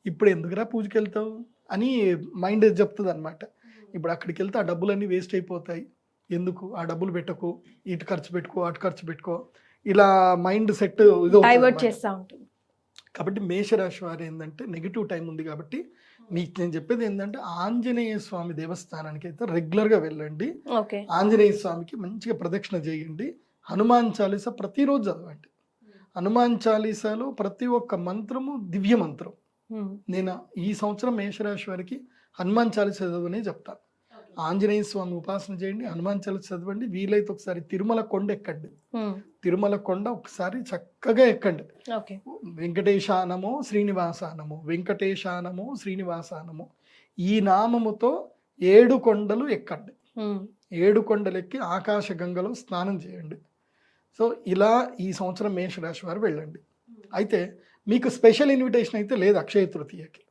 ఇప్పుడు ఎందుకురా పూజకి వెళ్తావు అని మైండ్ చెప్తుంది అనమాట. ఇప్పుడు అక్కడికి వెళ్తే ఆ డబ్బులన్నీ వేస్ట్ అయిపోతాయి, ఎందుకు ఆ డబ్బులు పెట్టకు, ఇటు ఖర్చు పెట్టుకో, అటు ఖర్చు పెట్టుకో, ఇలా మైండ్ సెట్ డైవర్ట్ చేస్తూ ఉంటుంది. కాబట్టి మేషరాశి వారు ఏంటంటే నెగిటివ్ టైం ఉంది. కాబట్టి మీకు నేను చెప్పేది ఏంటంటే ఆంజనేయ స్వామి దేవస్థానానికి అయితే రెగ్యులర్గా వెళ్ళండి. ఆంజనేయ స్వామికి మంచిగా ప్రదక్షిణ చేయండి. హనుమాన్ చాలీసా ప్రతిరోజు చదవండి. హనుమాన్ చాలీసాలో ప్రతి ఒక్క మంత్రము దివ్య మంత్రం. నేను ఈ సంవత్సరం మేషరాశి వారికి హనుమాన్ చాలీసా చదవనే చెప్తాను. ఆంజనేయ స్వామి ఉపాసన చేయండి, హనుమాన్ చాలీసా చదవండి. వీలైతే ఒకసారి తిరుమల కొండ ఎక్కండి. తిరుమల కొండ ఒకసారి చక్కగా ఎక్కండి. వెంకటేశానమో శ్రీనివాసానమో, వెంకటేశానమో శ్రీనివాసానమో, ఈ నామముతో 7 కొండలు ఎక్కండి. 7 కొండలు ఎక్కి ఆకాశ గంగలో స్నానం చేయండి. సో ఇలా ఈ సంవత్సరం మేషరాశి వారు వెళ్ళండి. అయితే మీకు స్పెషల్ ఇన్విటేషన్ అయితే లేదు అక్షయ తృతీయకి.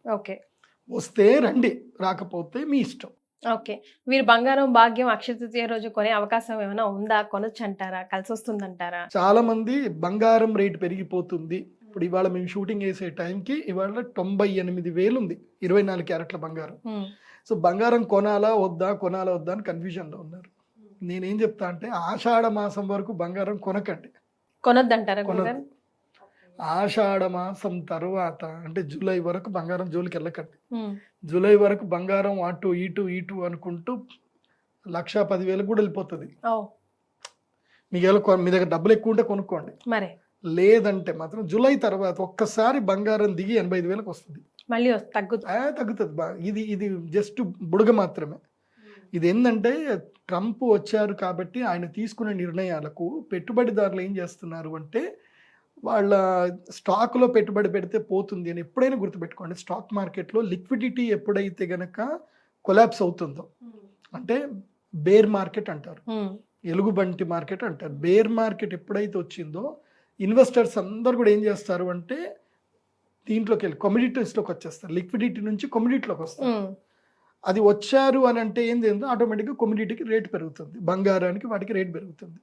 వస్తే రండి, రాకపోతే మీ ఇష్టం. ఓకే, మీరు బంగారం భాగ్యం అక్షయ తృతీయ రోజు కొనే అవకాశం ఏమైనా ఉందా? కొనొచ్చు అంటారా? కలిసి వస్తుందంటారా? చాలా మంది బంగారం రేటు పెరిగిపోతుంది. ఇప్పుడు ఇవాళ మేము షూటింగ్ వేసే టైంకి ఇవాళ 98,000 ఉంది 24 క్యారెట్ల బంగారం. సో బంగారం కొనాలా వద్దా అని కన్ఫ్యూజన్లో ఉన్నారు. నేనేం చెప్తా అంటే ఆషాఢ మాసం వరకు బంగారం కొనకండి, కొనొద్దంటారా? ఆషాఢ మాసం తర్వాత అంటే జూలై వరకు బంగారం జోలికి వెళ్ళకండి. జూలై వరకు బంగారం అటు ఇటు అనుకుంటూ 1,10,000 కూడా వెళ్ళిపోతుంది. ఓ మీకు మీ దగ్గర డబ్బులు ఎక్కువ ఉంటే కొనుక్కోండి, మరి లేదంటే మాత్రం జూలై తర్వాత ఒక్కసారి బంగారం దిగి 85,000కి వస్తుంది. మళ్ళీ తగ్గుతుంది. తగ్గుతుంది ఇది జస్ట్ బుడగ మాత్రమే. ఇది ఏంటంటే ట్రంప్ వచ్చారు కాబట్టి ఆయన తీసుకునే నిర్ణయాలకు పెట్టుబడిదారులు ఏం చేస్తున్నారు అంటే వాళ్ళ స్టాక్లో పెట్టుబడి పెడితే పోతుంది అని ఎప్పుడైనా గుర్తుపెట్టుకోండి. స్టాక్ మార్కెట్లో లిక్విడిటీ ఎప్పుడైతే గనక కొలాప్స్ అవుతుందో, అంటే బేర్ మార్కెట్ అంటారు, ఎలుగుబంటి మార్కెట్ అంటారు. బేర్ మార్కెట్ ఎప్పుడైతే వచ్చిందో ఇన్వెస్టర్స్ అందరు కూడా ఏం చేస్తారు అంటే దీంట్లోకి వెళ్ళి కమోడిటీస్లోకి వచ్చేస్తారు. లిక్విడిటీ నుంచి కమోడిటీలోకి వస్తారు. అది వచ్చారు అని అంటే ఏంది ఆటోమేటిక్గా కమోడిటీకి రేట్ పెరుగుతుంది, బంగారానికి వాటికి రేట్ పెరుగుతుంది.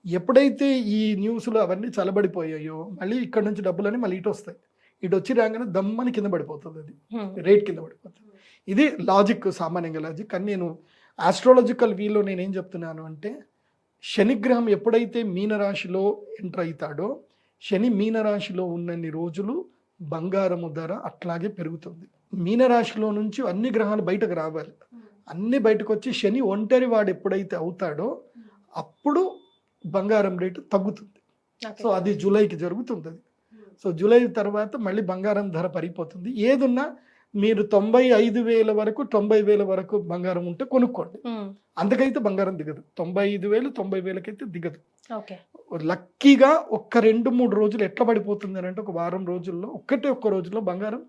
ఎప్పుడైతే ఈ న్యూస్లు అవన్నీ చలబడిపోయాయో మళ్ళీ ఇక్కడ నుంచి డబ్బులని మళ్ళీ ఇటు వస్తాయి. ఇటు వచ్చి రాగానే దమ్మని కింద పడిపోతుంది, అది రేట్ కింద పడిపోతుంది. ఇది లాజిక్, సామాన్యంగా లాజిక్. కానీ నేను ఆస్ట్రాలజికల్ వీలో నేనేం చెప్తున్నాను అంటే శనిగ్రహం ఎప్పుడైతే మీనరాశిలో ఎంటర్ అవుతాడో శని మీనరాశిలో ఉన్నన్ని రోజులు బంగారము ధర అట్లాగే పెరుగుతుంది. మీనరాశిలో నుంచి అన్ని గ్రహాలు బయటకు రావాలి, అన్ని బయటకు వచ్చి శని ఒంటరి వాడు ఎప్పుడైతే అవుతాడో అప్పుడు బంగారం రేటు తగ్గుతుంది. సో అది జూలైకి జరుగుతుంది. అది సో జూలై తర్వాత మళ్ళీ బంగారం ధర పడిపోతుంది. ఏదున్నా మీరు 95,000 వరకు 90,000 వరకు బంగారం ఉంటే కొనుక్కోండి, అందుకైతే బంగారం దిగదు. 95,000 90,000 అయితే దిగదు. లక్కీగా ఒక్క 2-3 రోజులు ఎట్లా పడిపోతుంది అని అంటే ఒక వారం రోజుల్లో ఒక్క రోజుల్లో బంగారం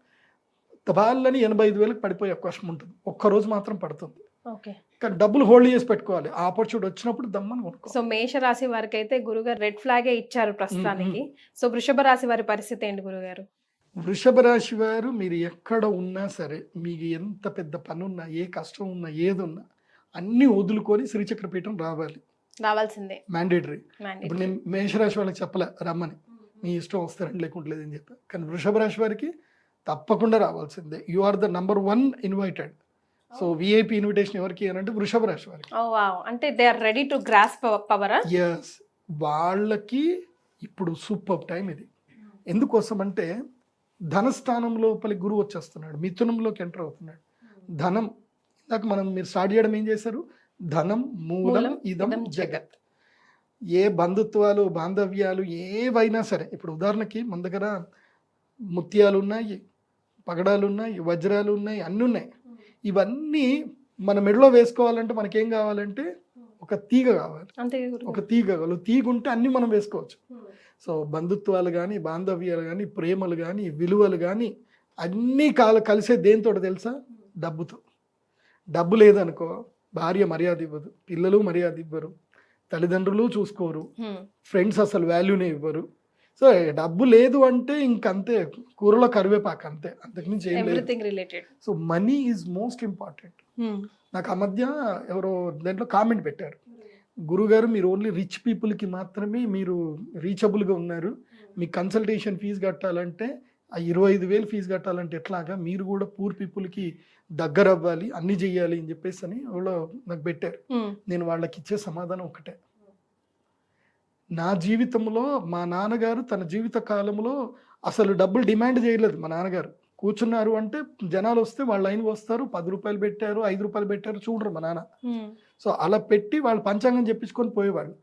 తబాలని 85,000 పడిపోయే అవకాశం ఉంటుంది. ఒక్క రోజు మాత్రం పడుతుంది. కానీ డబ్బులు హోల్డ్ చేసి పెట్టుకోవాలి, ఆపర్చునిటీ వచ్చినప్పుడు దమ్మని కొనుక్కోవాలి. సో మేషరాశి వారికి అయితే గురుగారు రెడ్ ఫ్లాగే ఇచ్చారు ప్రస్తుతానికి. సో వృషభ రాశి వారి పరిస్థితి ఏంటి గురుగారు? వృషభ రాశి వారు మీరు ఎక్కడ ఉన్నా సరే, మీకు ఎంత పెద్ద పని ఉన్నా, ఏ కష్టం ఉన్నా, ఏదున్నా అన్నీ వదులుకొని శ్రీచక్రపీఠం రావాల్సిందే, మ్యాండేటరీ. ఇప్పుడు నేను మేషరాశి వాళ్ళకి చెప్పలే రమ్మని, మీ ఇష్టం వస్తారని లేకుంటలేదని చెప్పా. కానీ వృషభ రాశి వారికి తప్పకుండా రావాల్సిందే. You are the #1 invited. So VIP invitation ఎవరికి అని అంటే వృషభ రాశి వారికి. అంటే they are ready to grasp power. Yes, వాళ్ళకి ఇప్పుడు సూపర్ టైం ఇది. ఎందుకోసం అంటే ధనస్థానం లోపలి గురువు వచ్చేస్తున్నాడు, మిథునంలోకి ఎంటర్ అవుతున్నాడు. ధనం ఇందాక మీరు స్టార్ట్ చేయడం ఏం చేశారు, ధనం మూలం ఇదం జగత్. ఏ బంధుత్వాలు బాంధవ్యాలు ఏవైనా సరే, ఇప్పుడు ఉదాహరణకి మన దగ్గర ముత్యాలు ఉన్నాయి, పగడాలు ఉన్నాయి, వజ్రాలు ఉన్నాయి, అన్నీ ఉన్నాయి. ఇవన్నీ మన మెడలో వేసుకోవాలంటే మనకేం కావాలంటే ఒక తీగ కావాలి, ఒక తీగ కావాలి. తీగ ఉంటే అన్నీ మనం వేసుకోవచ్చు. సో బంధుత్వాలు కానీ, బాంధవ్యాలు కానీ, ప్రేమలు కానీ, విలువలు కానీ అన్నీ కలిసే దేంతో తెలుసా, డబ్బుతో. డబ్బు లేదనుకో భార్య మర్యాద ఇవ్వదు, పిల్లలు మర్యాద ఇవ్వరు, తల్లిదండ్రులు చూసుకోరు, ఫ్రెండ్స్ అసలు వాల్యూనే ఇవ్వరు. సో డబ్బు లేదు అంటే ఇంకంతే, కూరలో కరివేపాకు అంతే, అంతకుమించి ఏం లేదు. So money is most important. నాకు ఆ మధ్య ఎవరో దాంట్లో కామెంట్ పెట్టారు, గురుగారు మీరు ఓన్లీ రిచ్ పీపుల్కి మాత్రమే మీరు రీచబుల్గా ఉన్నారు, మీ కన్సల్టేషన్ ఫీజు కట్టాలంటే ఆ 25,000 ఫీజు కట్టాలంటే ఎట్లాగా, మీరు కూడా పూర్ పీపుల్కి దగ్గర అవ్వాలి, అన్ని చెయ్యాలి అని చెప్పేసి అని వాళ్ళు నాకు పెట్టారు. నేను వాళ్ళకి ఇచ్చే సమాధానం ఒకటే, నా జీవితంలో మా నాన్నగారు తన జీవిత కాలంలో అసలు డబ్బులు డిమాండ్ చేయలేదు. మా నాన్నగారు కూర్చున్నారు అంటే జనాలు వస్తే వాళ్ళ లైన్ వస్తారు, 10 రూపాయలు పెట్టారు, 5 రూపాయలు పెట్టారు, చూడరు మా నాన్న. సో అలా పెట్టి వాళ్ళు పంచాంగం చెప్పించుకొని పోయేవాళ్ళు.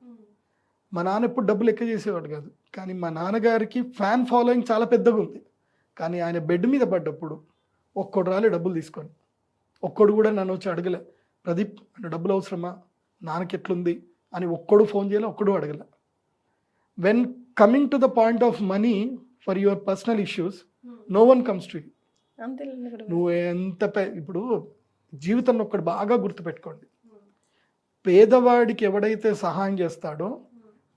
మా నాన్న ఎప్పుడు డబ్బులు లెక్క చేసేవాడు కాదు. కానీ మా నాన్నగారికి ఫ్యాన్ ఫాలోయింగ్ చాలా పెద్దగా ఉంది. కానీ ఆయన బెడ్ మీద పడ్డప్పుడు ఒక్కడు రాలే డబ్బులు తీసుకొని, ఒక్కడు కూడా నన్ను వచ్చి అడగలే, ప్రదీప్ డబ్బులు అవసరమా, నాన్నకి ఎట్లుంది అని ఒక్కడు ఫోన్ చేయలే, ఒక్కడు అడగలే. When coming to the point of money for your personal issues, no one comes to you. నువ్వు ఎంత ఇప్పుడు జీవితంలో ఒక్కడు బాగా గుర్తుపెట్టుకోండి, పేదవాడికి ఎవడైతే సహాయం చేస్తాడో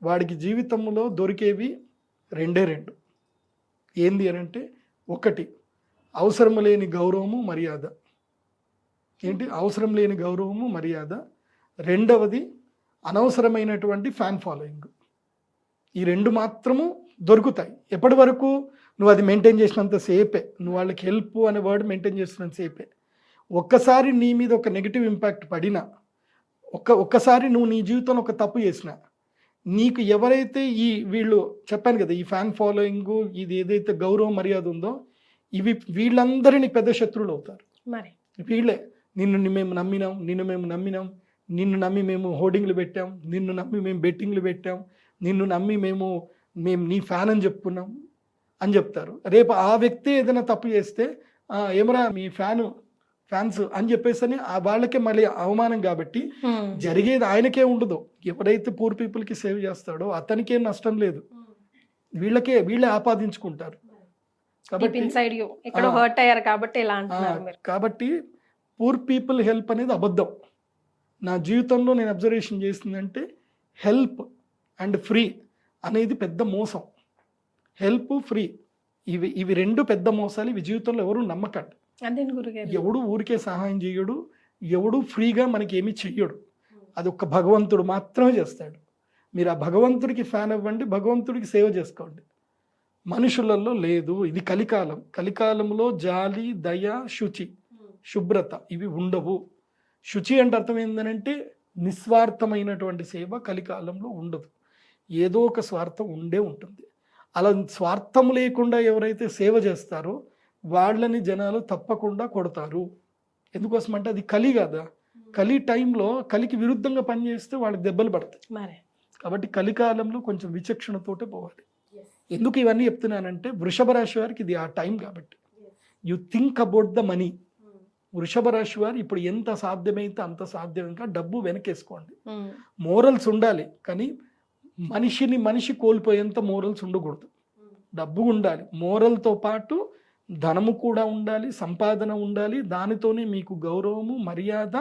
వాడికి జీవితంలో దొరికేవి రెండే రెండు. ఏంది అని అంటే, ఒకటి అవసరం లేని గౌరవము మర్యాద. ఏంటి అవసరం లేని గౌరవము మర్యాద. రెండవది అనవసరమైనటువంటి ఫ్యాన్ ఫాలోయింగ్. ఈ రెండు మాత్రము దొరుకుతాయి. ఎప్పటి వరకు నువ్వు అది మెయింటైన్ చేసినంత సేపే, నువ్వు వాళ్ళకి హెల్ప్ అనే వర్డ్ మెయింటైన్ చేస్తున్నంత సేపే. ఒక్కసారి నీ మీద ఒక నెగిటివ్ ఇంపాక్ట్ పడినా, ఒక్కసారి నువ్వు నీ జీవితంలో ఒక తప్పు చేసినా, నీకు ఎవరైతే వీళ్ళు చెప్పాను కదా, ఈ ఫ్యాన్ ఫాలోయింగ్, ఇది ఏదైతే గౌరవం మర్యాద ఉందో, వీళ్ళందరూ నీకు పెద్ద శత్రువులు అవుతారు. వీళ్ళే నిన్ను మేము నమ్మినాం నిన్ను నమ్మి మేము హోర్డింగ్లు పెట్టాం, నిన్ను నమ్మి మేము బెట్టింగ్లు పెట్టాం, నిన్ను నమ్మి మేము నీ ఫ్యాన్ అని చెప్పుకున్నాం అని చెప్తారు. రేపు ఆ వ్యక్తి ఏదైనా తప్పు చేస్తే ఏమరా మీ ఫ్యాన్స్ అని చెప్పేసి వాళ్ళకే మళ్ళీ అవమానం. కాబట్టి జరిగేది ఆయనకే ఉండదు. ఎవరైతే పూర్ పీపుల్కి సేవ్ చేస్తాడో అతనికేం నష్టం లేదు, వీళ్ళే ఆపాదించుకుంటారు. కాబట్టి పూర్ పీపుల్ హెల్ప్ అనేది అబద్ధం. నా జీవితంలో నేను అబ్జర్వేషన్ చేసిందంటే హెల్ప్ అండ్ ఫ్రీ అనేది పెద్ద మోసం. హెల్ప్, ఫ్రీ ఇవి రెండు పెద్ద మోసాలు. ఇవి జీవితంలో ఎవరు నమ్మకండి. ఎవడు ఊరికే సహాయం చేయడు, ఎవడు ఫ్రీగా మనకి ఏమి చెయ్యడు. అది ఒక్క భగవంతుడు మాత్రమే చేస్తాడు. మీరు ఆ భగవంతుడికి ఫ్యాన్ అవ్వండి, భగవంతుడికి సేవ చేసుకోండి. మనుషులలో లేదు. ఇది కలికాలం. కలికాలంలో జాలి, దయ, శుచి, శుభ్రత ఇవి ఉండవు. శుచి అంటే అర్థం ఏంటంటే నిస్వార్థమైనటువంటి సేవ కలికాలంలో ఉండదు. ఏదో ఒక స్వార్థం ఉండే ఉంటుంది. అలా స్వార్థం లేకుండా ఎవరైతే సేవ చేస్తారో వాళ్ళని జనాలు తప్పకుండా కొడతారు. ఎందుకోసం అంటే అది కలి కదా. కలి టైంలో కలికి విరుద్ధంగా పనిచేస్తే వాళ్ళకి దెబ్బలు పడతాయి. కాబట్టి కలికాలంలో కొంచెం విచక్షణతోటే పోవాలి. ఎందుకు ఇవన్నీ చెప్తున్నానంటే వృషభ రాశి వారికి ఇది ఆ టైం. కాబట్టి you think about the money. వృషభ రాశి వారు ఇప్పుడు ఎంత సాధ్యమైతే అంత సాధ్యం. ఇంకా డబ్బు వెనకేసుకోండి. మోరల్స్ ఉండాలి, కానీ మనిషి కోల్పోయేంత మోరల్స్ ఉండకూడదు. డబ్బు ఉండాలి, మోరల్తో పాటు ధనము కూడా ఉండాలి, సంపాదన ఉండాలి. దానితోనే మీకు గౌరవము, మర్యాద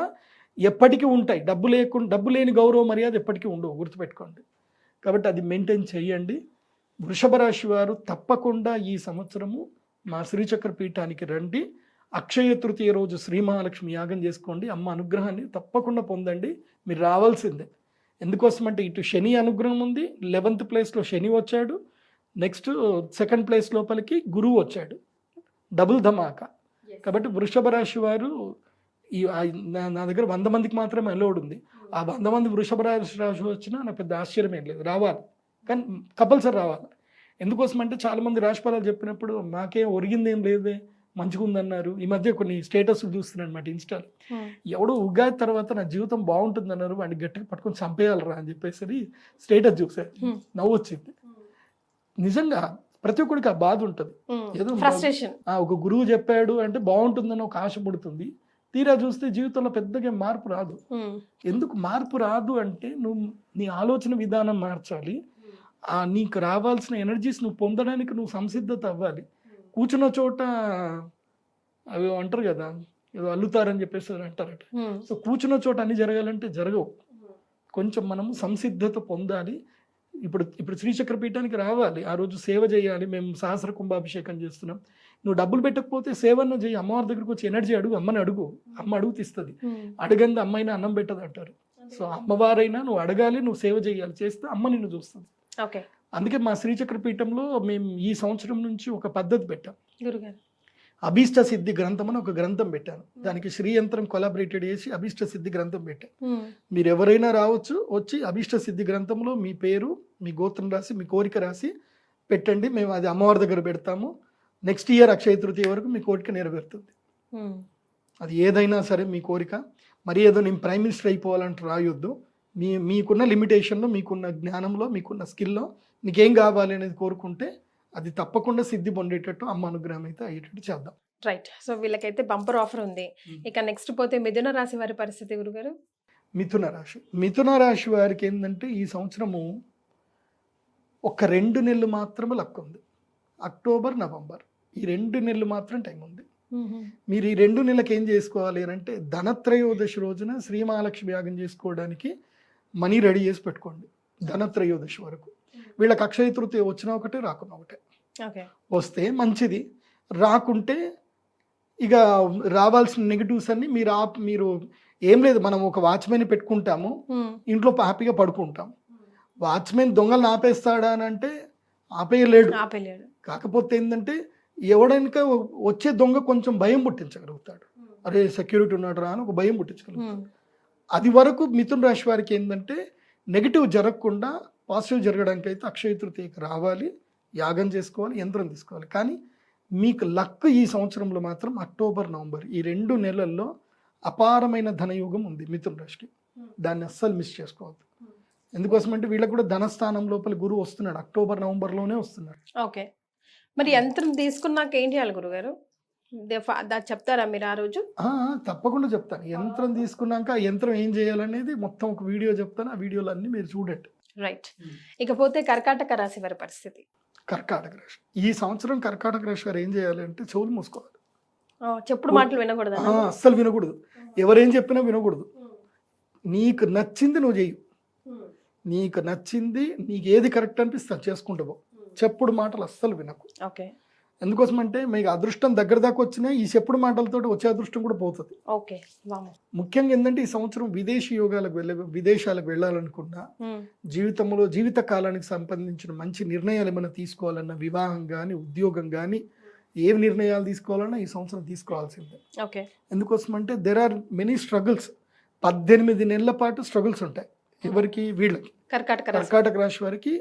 ఎప్పటికీ ఉంటాయి. డబ్బు లేని గౌరవ మర్యాద ఎప్పటికీ ఉండవు, గుర్తుపెట్టుకోండి. కాబట్టి అది మెయింటైన్ చేయండి. వృషభ రాశి వారు తప్పకుండా ఈ సంవత్సరము మా శ్రీచక్ర పీఠానికి రండి. అక్షయ తృతీయ రోజు శ్రీ మహాలక్ష్మి యాగం చేసుకోండి. అమ్మ అనుగ్రహాన్ని తప్పకుండా పొందండి. మీరు రావాల్సిందే. ఎందుకోసం అంటే ఇటు శని అనుగ్రహం ఉంది, 11th ప్లేస్లో శని వచ్చాడు, నెక్స్ట్ 2nd ప్లేస్ లోపలికి గురువు వచ్చాడు, డబుల్ ధమాకా. కాబట్టి వృషభ రాశి వారు నా దగ్గర 100 మందికి మాత్రమే అలౌడ్ ఉంది. ఆ 100 మంది వృషభ రాశి వచ్చినా నాకు పెద్ద ఆశ్చర్యం ఏం లేదు. రావాలి, కానీ కంపల్సరీ రావాలి. ఎందుకోసం అంటే చాలామంది రాశిఫలాలు చెప్పినప్పుడు మాకేం ఒరిగింది ఏం లేదే, మంచిగా ఉందన్నారు. ఈ మధ్య కొన్ని స్టేటస్లు చూస్తున్నాను అనమాట ఇన్స్టాలో. ఎవడో ఉగాది తర్వాత నా జీవితం బాగుంటుంది అన్నారు, వాడిని గట్టిగా పట్టుకొని చంపేయాలరా అని చెప్పేసి స్టేటస్ చూసారు. నవ్వు వచ్చింది. నిజంగా ప్రతి ఒక్కడికి ఆ బాధ ఉంటుంది. ఏదో ఒక గురువు చెప్పాడు అంటే బాగుంటుందని ఒక ఆశ పుడుతుంది. తీరా చూస్తే జీవితంలో పెద్దగా మార్పు రాదు. ఎందుకు మార్పు రాదు అంటే నువ్వు నీ ఆలోచన విధానం మార్చాలి. నీకు రావాల్సిన ఎనర్జీస్ నువ్వు పొందడానికి నువ్వు సంసిద్ధత అవ్వాలి. కూర్చున్న చోట అవి అంటారు కదా, ఏదో అల్లుతారని చెప్పేసి అంటారట. సో కూర్చున్న చోట అన్ని జరగాలంటే జరగవు. కొంచెం మనం సంసిద్ధత పొందాలి. ఇప్పుడు శ్రీచక్ర పీఠానికి రావాలి, ఆ రోజు సేవ చేయాలి. మేము సహస్ర కుంభాభిషేకం చేస్తున్నాం. నువ్వు డబ్బులు పెట్టకపోతే సేవన్న చేయి. అమ్మవారి దగ్గరికి వచ్చి ఎనర్జీ అడుగు, అమ్మని అడుగు. అమ్మ అడుగుతిస్తుంది. అడగంది అమ్మైనా అన్నం పెట్టదు అంటారు. సో అమ్మవారైనా నువ్వు అడగాలి, నువ్వు సేవ చేయాలి. చేస్తే అమ్మ నిన్ను చూస్తుంది. అందుకే మా శ్రీచక్ర పీఠంలో మేము ఈ సంవత్సరం నుంచి ఒక పద్ధతి పెట్టాం. అభీష్ట సిద్ధి గ్రంథం అని ఒక గ్రంథం పెట్టాను. దానికి శ్రీయంత్రం కొలాబరేటెడ్ చేసి అభీష్ట సిద్ధి గ్రంథం పెట్టాను. మీరు ఎవరైనా రావచ్చు, వచ్చి అభీష్ట సిద్ధి గ్రంథంలో మీ పేరు, మీ గోత్రం రాసి, మీ కోరిక రాసి పెట్టండి. మేము అది అమ్మవారి దగ్గర పెడతాము. నెక్స్ట్ ఇయర్ అక్షయ తృతీయ వరకు మీ కోరిక నెరవేరుతుంది. అది ఏదైనా సరే మీ కోరిక. మరి ఏదో నేను ప్రైమ్ మినిస్టర్ అయిపోవాలంటే రాయొద్దు. మీకున్న లిమిటేషన్లో, మీకున్న జ్ఞానంలో, మీకున్న స్కిల్లో మీకేం కావాలి అనేది కోరుకుంటే అది తప్పకుండా సిద్ధి పొందేటట్టు అమ్మ అనుగ్రహం అయితే అయ్యేటట్టు చేద్దాం. రైట్. సో వీళ్ళకైతే బంపర్ ఆఫర్ ఉంది. ఇక నెక్స్ట్ పోతే మిథున రాశి వారి పరిస్థితి గురుగారు. మిథున రాశి వారికి ఏంటంటే ఈ సంవత్సరము ఒక 2 నెలలు మాత్రమే లక్ ఉంది. అక్టోబర్, నవంబర్ ఈ 2 నెలలు మాత్రం టైం ఉంది. మీరు ఈ 2 నెలలకు ఏం చేసుకోవాలి అంటే ధనత్రయోదశి రోజున శ్రీ మహాలక్ష్మి యాగం చేసుకోవడానికి మనీ రెడీ చేసి పెట్టుకోండి. ధనత్రయోదశి వరకు వీళ్ళకి అక్షయ తృతీయ వచ్చినా ఒకటే, రాకున్నా ఒకటే. వస్తే మంచిది, రాకుంటే ఇక రావాల్సిన నెగిటివ్స్ అన్ని మీరు ఏం లేదు. మనం ఒక వాచ్మెన్ పెట్టుకుంటాము, ఇంట్లో హ్యాపీగా పడుకుంటాం. వాచ్మెన్ దొంగలను ఆపేస్తాడా అని అంటే ఆపేయలేడు. కాకపోతే ఏంటంటే ఎవడైనా వచ్చే దొంగ కొంచెం భయం పుట్టించగలుగుతాడు. అరే సెక్యూరిటీ ఉన్నాడు రా అని ఒక భయం పుట్టించగలుగుతాడు. అది వరకు మిథున రాశి వారికి ఏంటంటే నెగిటివ్ జరగకుండా పాజిటివ్ జరగడానికి అయితే అక్షయ తృతీయకి రావాలి, యాగం చేసుకోవాలి, యంత్రం తీసుకోవాలి. కానీ మీకు లక్ ఈ సంవత్సరంలో మాత్రం అక్టోబర్, నవంబర్ ఈ 2 నెలల్లో అపారమైన ధనయోగం ఉంది మిథున రాశికి. దాన్ని అస్సలు మిస్ చేసుకోవద్దు. ఎందుకోసమంటే వీళ్ళకి కూడా ధనస్థానం లోపల గురువు వస్తున్నాడు, అక్టోబర్ నవంబర్లోనే వస్తున్నాడు. ఓకే. మరి యంత్రం తీసుకున్నాక ఏం చేయాలి గురుగారు? చెప్తారా మీరు ఆ రోజు? తప్పకుండా చెప్తాను. యంత్రం తీసుకున్నాక ఆ యంత్రం ఏం చేయాలనేది మొత్తం ఒక వీడియో చెప్తాను. ఆ వీడియోలు అన్ని మీరు చూడండి. రైట్. ఇకపోతే కర్కాటక రాశి వారి పరిస్థితి. కర్కాటక రాశి ఈ సంవత్సరం కర్కాటక రాశి వారు ఏం చేయాలి అంటే చెవులు మూసుకోవాలి. చెప్పుడు మాటలు వినకూడదు. అస్సలు వినకూడదు. ఎవరేం చెప్పినా వినకూడదు. నీకు నచ్చింది నువ్వు చెయ్యి. నీకు నచ్చింది, నీకు ఏది కరెక్ట్ అనిపిస్తే చేసుకుంటూ పో. చెప్పుడు మాటలు అస్సలు వినకు. ఓకే. ఎందుకోసం అంటే మీకు అదృష్టం దగ్గర దాకా వచ్చినా ఈ చెప్పుడు మాటలతో వచ్చే అదృష్టం కూడా పోతుంది. ఓకే. ముఖ్యంగా ఏంటంటే ఈ సంవత్సరం విదేశీ యోగాలకు విదేశాలకు వెళ్ళాలనుకున్నా, జీవితంలో జీవిత కాలానికి సంబంధించిన మంచి నిర్ణయాలు ఏమైనా తీసుకోవాలన్నా, వివాహం కానీ ఉద్యోగం కానీ ఏ నిర్ణయాలు తీసుకోవాలన్నా ఈ సంవత్సరం తీసుకోవాల్సిందే. ఓకే. ఎందుకోసం అంటే దెర్ ఆర్ మెనీ స్ట్రగుల్స్. 18 నెలల పాటు స్ట్రగుల్స్ ఉంటాయి. ఎవరికి? వీళ్ళకి, కర్కాటక రాశి వారికి.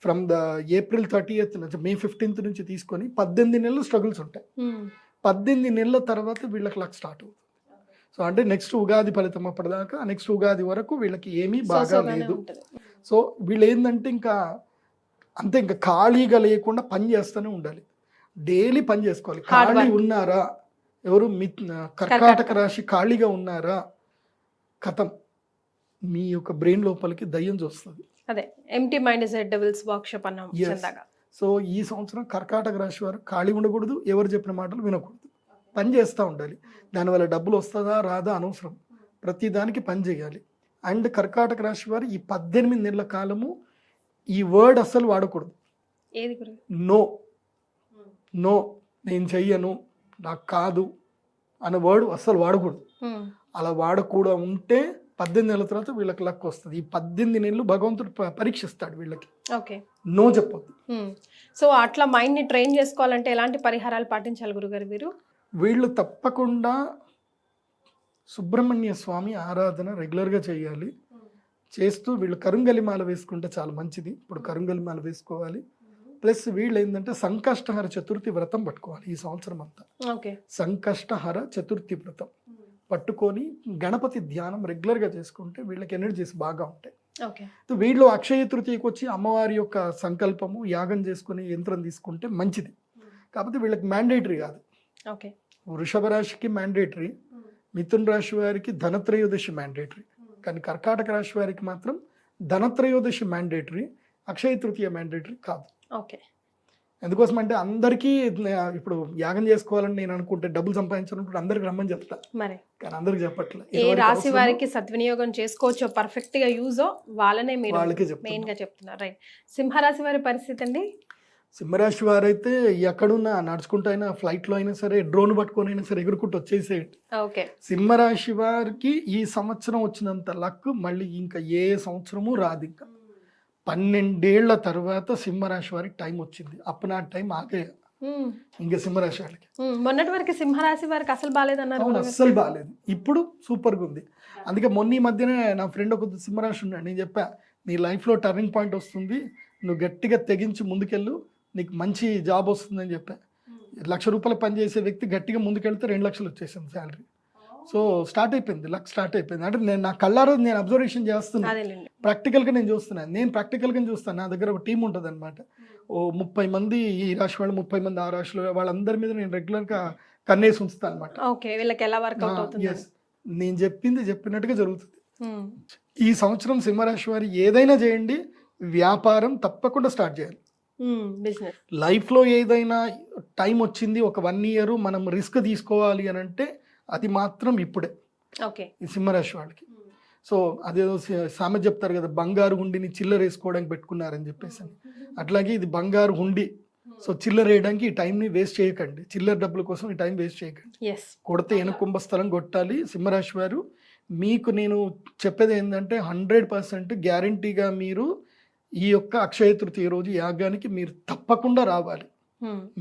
From the April 30th May 15th నుంచి తీసుకొని 18 నెలలు స్ట్రగుల్స్ ఉంటాయి. 18 నెలల తర్వాత వీళ్ళకి లక్ స్టార్ట్ అవుతుంది. సో అంటే నెక్స్ట్ ఉగాది ఫలితం అప్పటిదాకా, నెక్స్ట్ ఉగాది వరకు వీళ్ళకి ఏమీ బాగా లేదు. సో వీళ్ళు ఏంటంటే ఇంకా అంతే, ఇంకా ఖాళీగా లేకుండా పని చేస్తూనే ఉండాలి. డైలీ పని చేసుకోవాలి. ఖాళీ ఉన్నారా ఎవరు? కర్కాటక రాశి ఖాళీగా ఉన్నారా, కథం మీ యొక్క బ్రెయిన్ లోపలికి దయ్యం చూస్తుంది. అదే empty mind is a devils workshop అన్నాం చందాగా. సో ఈ సంవత్సరం కర్కాటక రాశి వారు ఖాళీ ఉండకూడదు, ఎవరు చెప్పిన మాటలు వినకూడదు, పని చేస్తూ ఉండాలి. దానివల్ల డబ్బులు వస్తుందా రాదా అనవసరం, ప్రతి దానికి పని చేయాలి. అండ్ కర్కాటక రాశి వారు ఈ 18 నెలల కాలము ఈ వర్డ్ అస్సలు వాడకూడదు. ఏది? నో, నో, నేను చెయ్యను, నాకు కాదు అనే వర్డ్ అస్సలు వాడకూడదు. అలా వాడకూడదు ఉంటే 18 నెలల తర్వాత వీళ్ళకి లక్ వస్తుంది. ఈ 18 నెలలు భగవంతుడు పరీక్షిస్తాడు వీళ్ళకి. ఓకే. నో చెప్పొద్దు. సో అట్లా మైండ్ ని ట్రైన్ చేసుకోవాలంటే ఎలాంటి పరిహారాలు పాటించాలి గురుగారు వీరు? వీళ్ళు తప్పకుండా సుబ్రహ్మణ్య స్వామి ఆరాధన రెగ్యులర్గా చేయాలి. చేస్తూ వీళ్ళు కరుంగలిమాల వేసుకుంటే చాలా మంచిది. ఇప్పుడు కరుంగలిమాల వేసుకోవాలి. ప్లస్ వీళ్ళు ఏంటంటే సంకష్టహర చతుర్థి వ్రతం పట్టుకోవాలి ఈ సంవత్సరం అంతా. ఓకే. సంకష్టహర చతుర్థి వ్రతం పట్టుకొని గణపతి ధ్యానం రెగ్యులర్గా చేసుకుంటే వీళ్ళకి ఎనర్జీస్ బాగా ఉంటాయి. వీళ్ళు అక్షయ తృతీయకి వచ్చి అమ్మవారి యొక్క సంకల్పము యాగం చేసుకుని యంత్రం తీసుకుంటే మంచిది. కాకపోతే వీళ్ళకి మ్యాండేటరీ కాదు. వృషభ రాశికి మ్యాండేటరీ, మిథున రాశి వారికి ధనత్రయోదశి మ్యాండేటరీ. కానీ కర్కాటక రాశి వారికి మాత్రం ధనత్రయోదశి మ్యాండేటరీ, అక్షయ తృతీయ మ్యాండేటరీ కాదు. ఓకే. ఎందుకోసం అంటే అందరికీ ఇప్పుడు యాగం చేసుకోవాలని నేను అనుకుంటే, డబ్బులు సంపాదించాలనుకుంటే అందరికి రమ్మని చెప్తా, మరి కానీ అందరికి చెప్పట్లేదు. ఏ రాశి వారికి సద్వినియోగం చేసుకోవచ్చో, పర్ఫెక్ట్ గా యూజ్ వాళ్ళనే మీరు మెయిన్ గా చెప్తున్నారు. రైట్. సింహరాశి వారి పరిస్థితి అండి? సింహరాశి వారైతే ఎక్కడున్నా నడుచుకుంటూ అయినా, ఫ్లైట్లో అయినా సరే, డ్రోన్ పట్టుకొని అయినా సరే ఎగురుకుంటూ వచ్చేసేయండి. ఓకే. సింహరాశి వారికి ఈ సంవత్సరం వచ్చినంత లక్ మళ్ళీ ఇంకా ఏ సంవత్సరము రాదు. ఇంకా 12 ఏళ్ల తర్వాత సింహరాశి వారికి టైం వచ్చింది. అప్పుడు ఆ టైం ఆగే ఇంకా సింహరాశి వాళ్ళకి. మొన్నటి వరకు సింహరాశి వారికి అసలు బాగాలేదన్నారు. అస్సలు బాగాలేదు, ఇప్పుడు సూపర్గా ఉంది. అందుకే మొన్న ఈ మధ్యనే నా ఫ్రెండ్ ఒక సింహరాశి ఉన్నాడు, నేను చెప్పా నీ లైఫ్లో టర్నింగ్ పాయింట్ వస్తుంది, నువ్వు గట్టిగా తెగించి ముందుకెళ్ళు, నీకు మంచి జాబ్ వస్తుందని చెప్పా. ₹1,00,000 పనిచేసే వ్యక్తి గట్టిగా ముందుకెళ్తే 2 లక్షలు వచ్చేసింది శాలరీ. సో స్టార్ట్ అయిపోయింది, లక్ స్టార్ట్ అయిపోయింది. అంటే నేను నా కళ్ళారో నేను అబ్జర్వేషన్ చేస్తున్నాను, ప్రాక్టికల్గా నేను చూస్తున్నాను. నేను ప్రాక్టికల్గా చూస్తాను. నా దగ్గర ఒక టీం ఉంటుంది అనమాట. 30 మంది ఈ రాశి వాళ్ళు, 30 మంది ఆ రాశిలో, వాళ్ళందరి మీద నేను రెగ్యులర్గా కన్నేసి ఉంచుతాను అనమాట. నేను చెప్పింది చెప్పినట్టుగా జరుగుతుంది. ఈ సంవత్సరం సింహరాశి వారి ఏదైనా చేయండి, వ్యాపారం తప్పకుండా స్టార్ట్ చేయాలి. లైఫ్లో ఏదైనా టైం వచ్చింది, ఒక 1 year మనం రిస్క్ తీసుకోవాలి అని అంటే అది మాత్రం ఇప్పుడే ఈ సింహరాశి వాళ్ళకి. సో అదేదో సామెత చెప్తారు కదా, బంగారు హుండిని చిల్లర వేసుకోవడానికి పెట్టుకున్నారని చెప్పేసి. అట్లాగే ఇది బంగారు హుండి. సో చిల్లర వేయడానికి ఈ టైంని వేస్ట్ చేయకండి, చిల్లర డబ్బుల కోసం ఈ టైం వేస్ట్ చేయకండి. కొడితే ఎనుకుంభస్థలం కొట్టాలి. సింహరాశి వారు మీకు నేను చెప్పేది ఏంటంటే 100% గ్యారంటీగా మీరు ఈ యొక్క అక్షయ తృతీయ రోజు యాగానికి మీరు తప్పకుండా రావాలి.